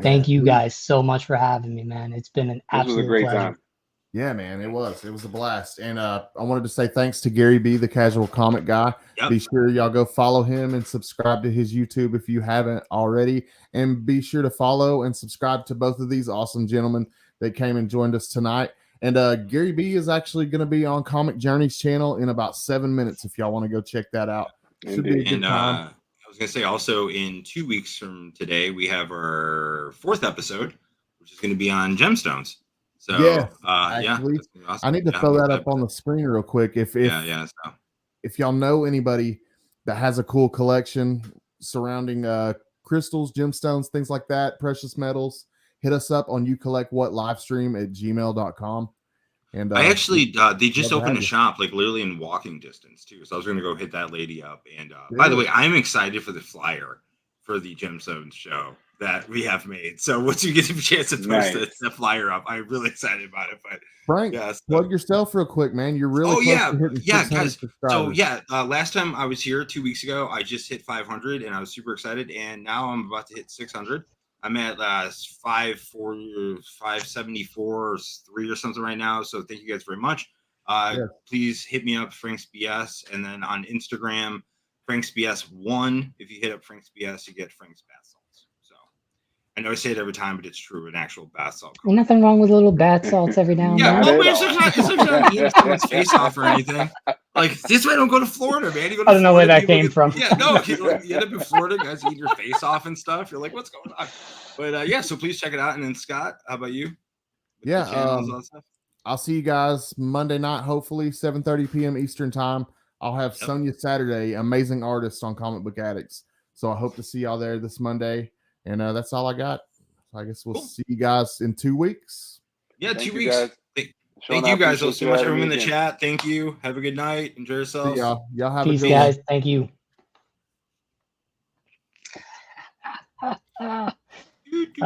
Thank you guys so much for having me, man. It's been an absolute pleasure. Time. Yeah, man, it was a blast. And I wanted to say thanks to Gary B, the casual comic guy. Yep. Be sure y'all go follow him and subscribe to his YouTube if you haven't already. And be sure to follow and subscribe to both of these awesome gentlemen that came and joined us tonight. And Gary B is actually going to be on Comic Journey's channel in about 7 minutes if y'all want to go check that out. Should be a good time. I was going to say also in 2 weeks from today, we have our 4th episode, which is going to be on gemstones. So, actually, awesome. I need to throw that up on the screen real quick. If y'all know anybody that has a cool collection surrounding crystals, gemstones, things like that, precious metals, hit us up on youcollectwhatlivestream@gmail.com. And I actually, they just opened a shop like literally in walking distance too. So I was going to go hit that lady up. And by the way, I'm excited for the flyer for the Gemstones show that we have made. So once you get a chance to post the flyer up, I'm really excited about it. But Frank, plug yourself real quick, man. You're really close to hitting 600 guys. subscribers. So last time I was here 2 weeks ago, I just hit 500 and I was super excited. And now I'm about to hit 600. I'm at 574 or 3 or something right now. So thank you guys very much. Please hit me up, Frank's BS, and then on Instagram, Frank's BS1. If you hit up Frank's BS, you get Frank's bath salts. So I know I say it every time, but it's true. An actual bath salt. Nothing wrong with little bath salts every now and then. Well, it's not eating someone's face off or anything. Like this way, I don't go to Florida, man. You go to I don't know where that came from. Yeah, no, you end up in Florida, guys eating your face off and stuff. You're like, what's going on? But so please check it out. And then Scott, how about you? I'll see you guys Monday night, hopefully 7:30 p.m. Eastern time. I'll have Sonia Saturday, amazing artist on Comic Book Addicts. So I hope to see y'all there this Monday. And that's all I got. So I guess we'll Cool. see you guys in 2 weeks. Yeah, Thank 2 you, weeks. guys. Thank I you guys appreciate so you much. having Everyone in me the again. chat, thank you. Have a good night. Enjoy yourselves. See y'all. Y'all have Peace, a good guys. one. Thank you.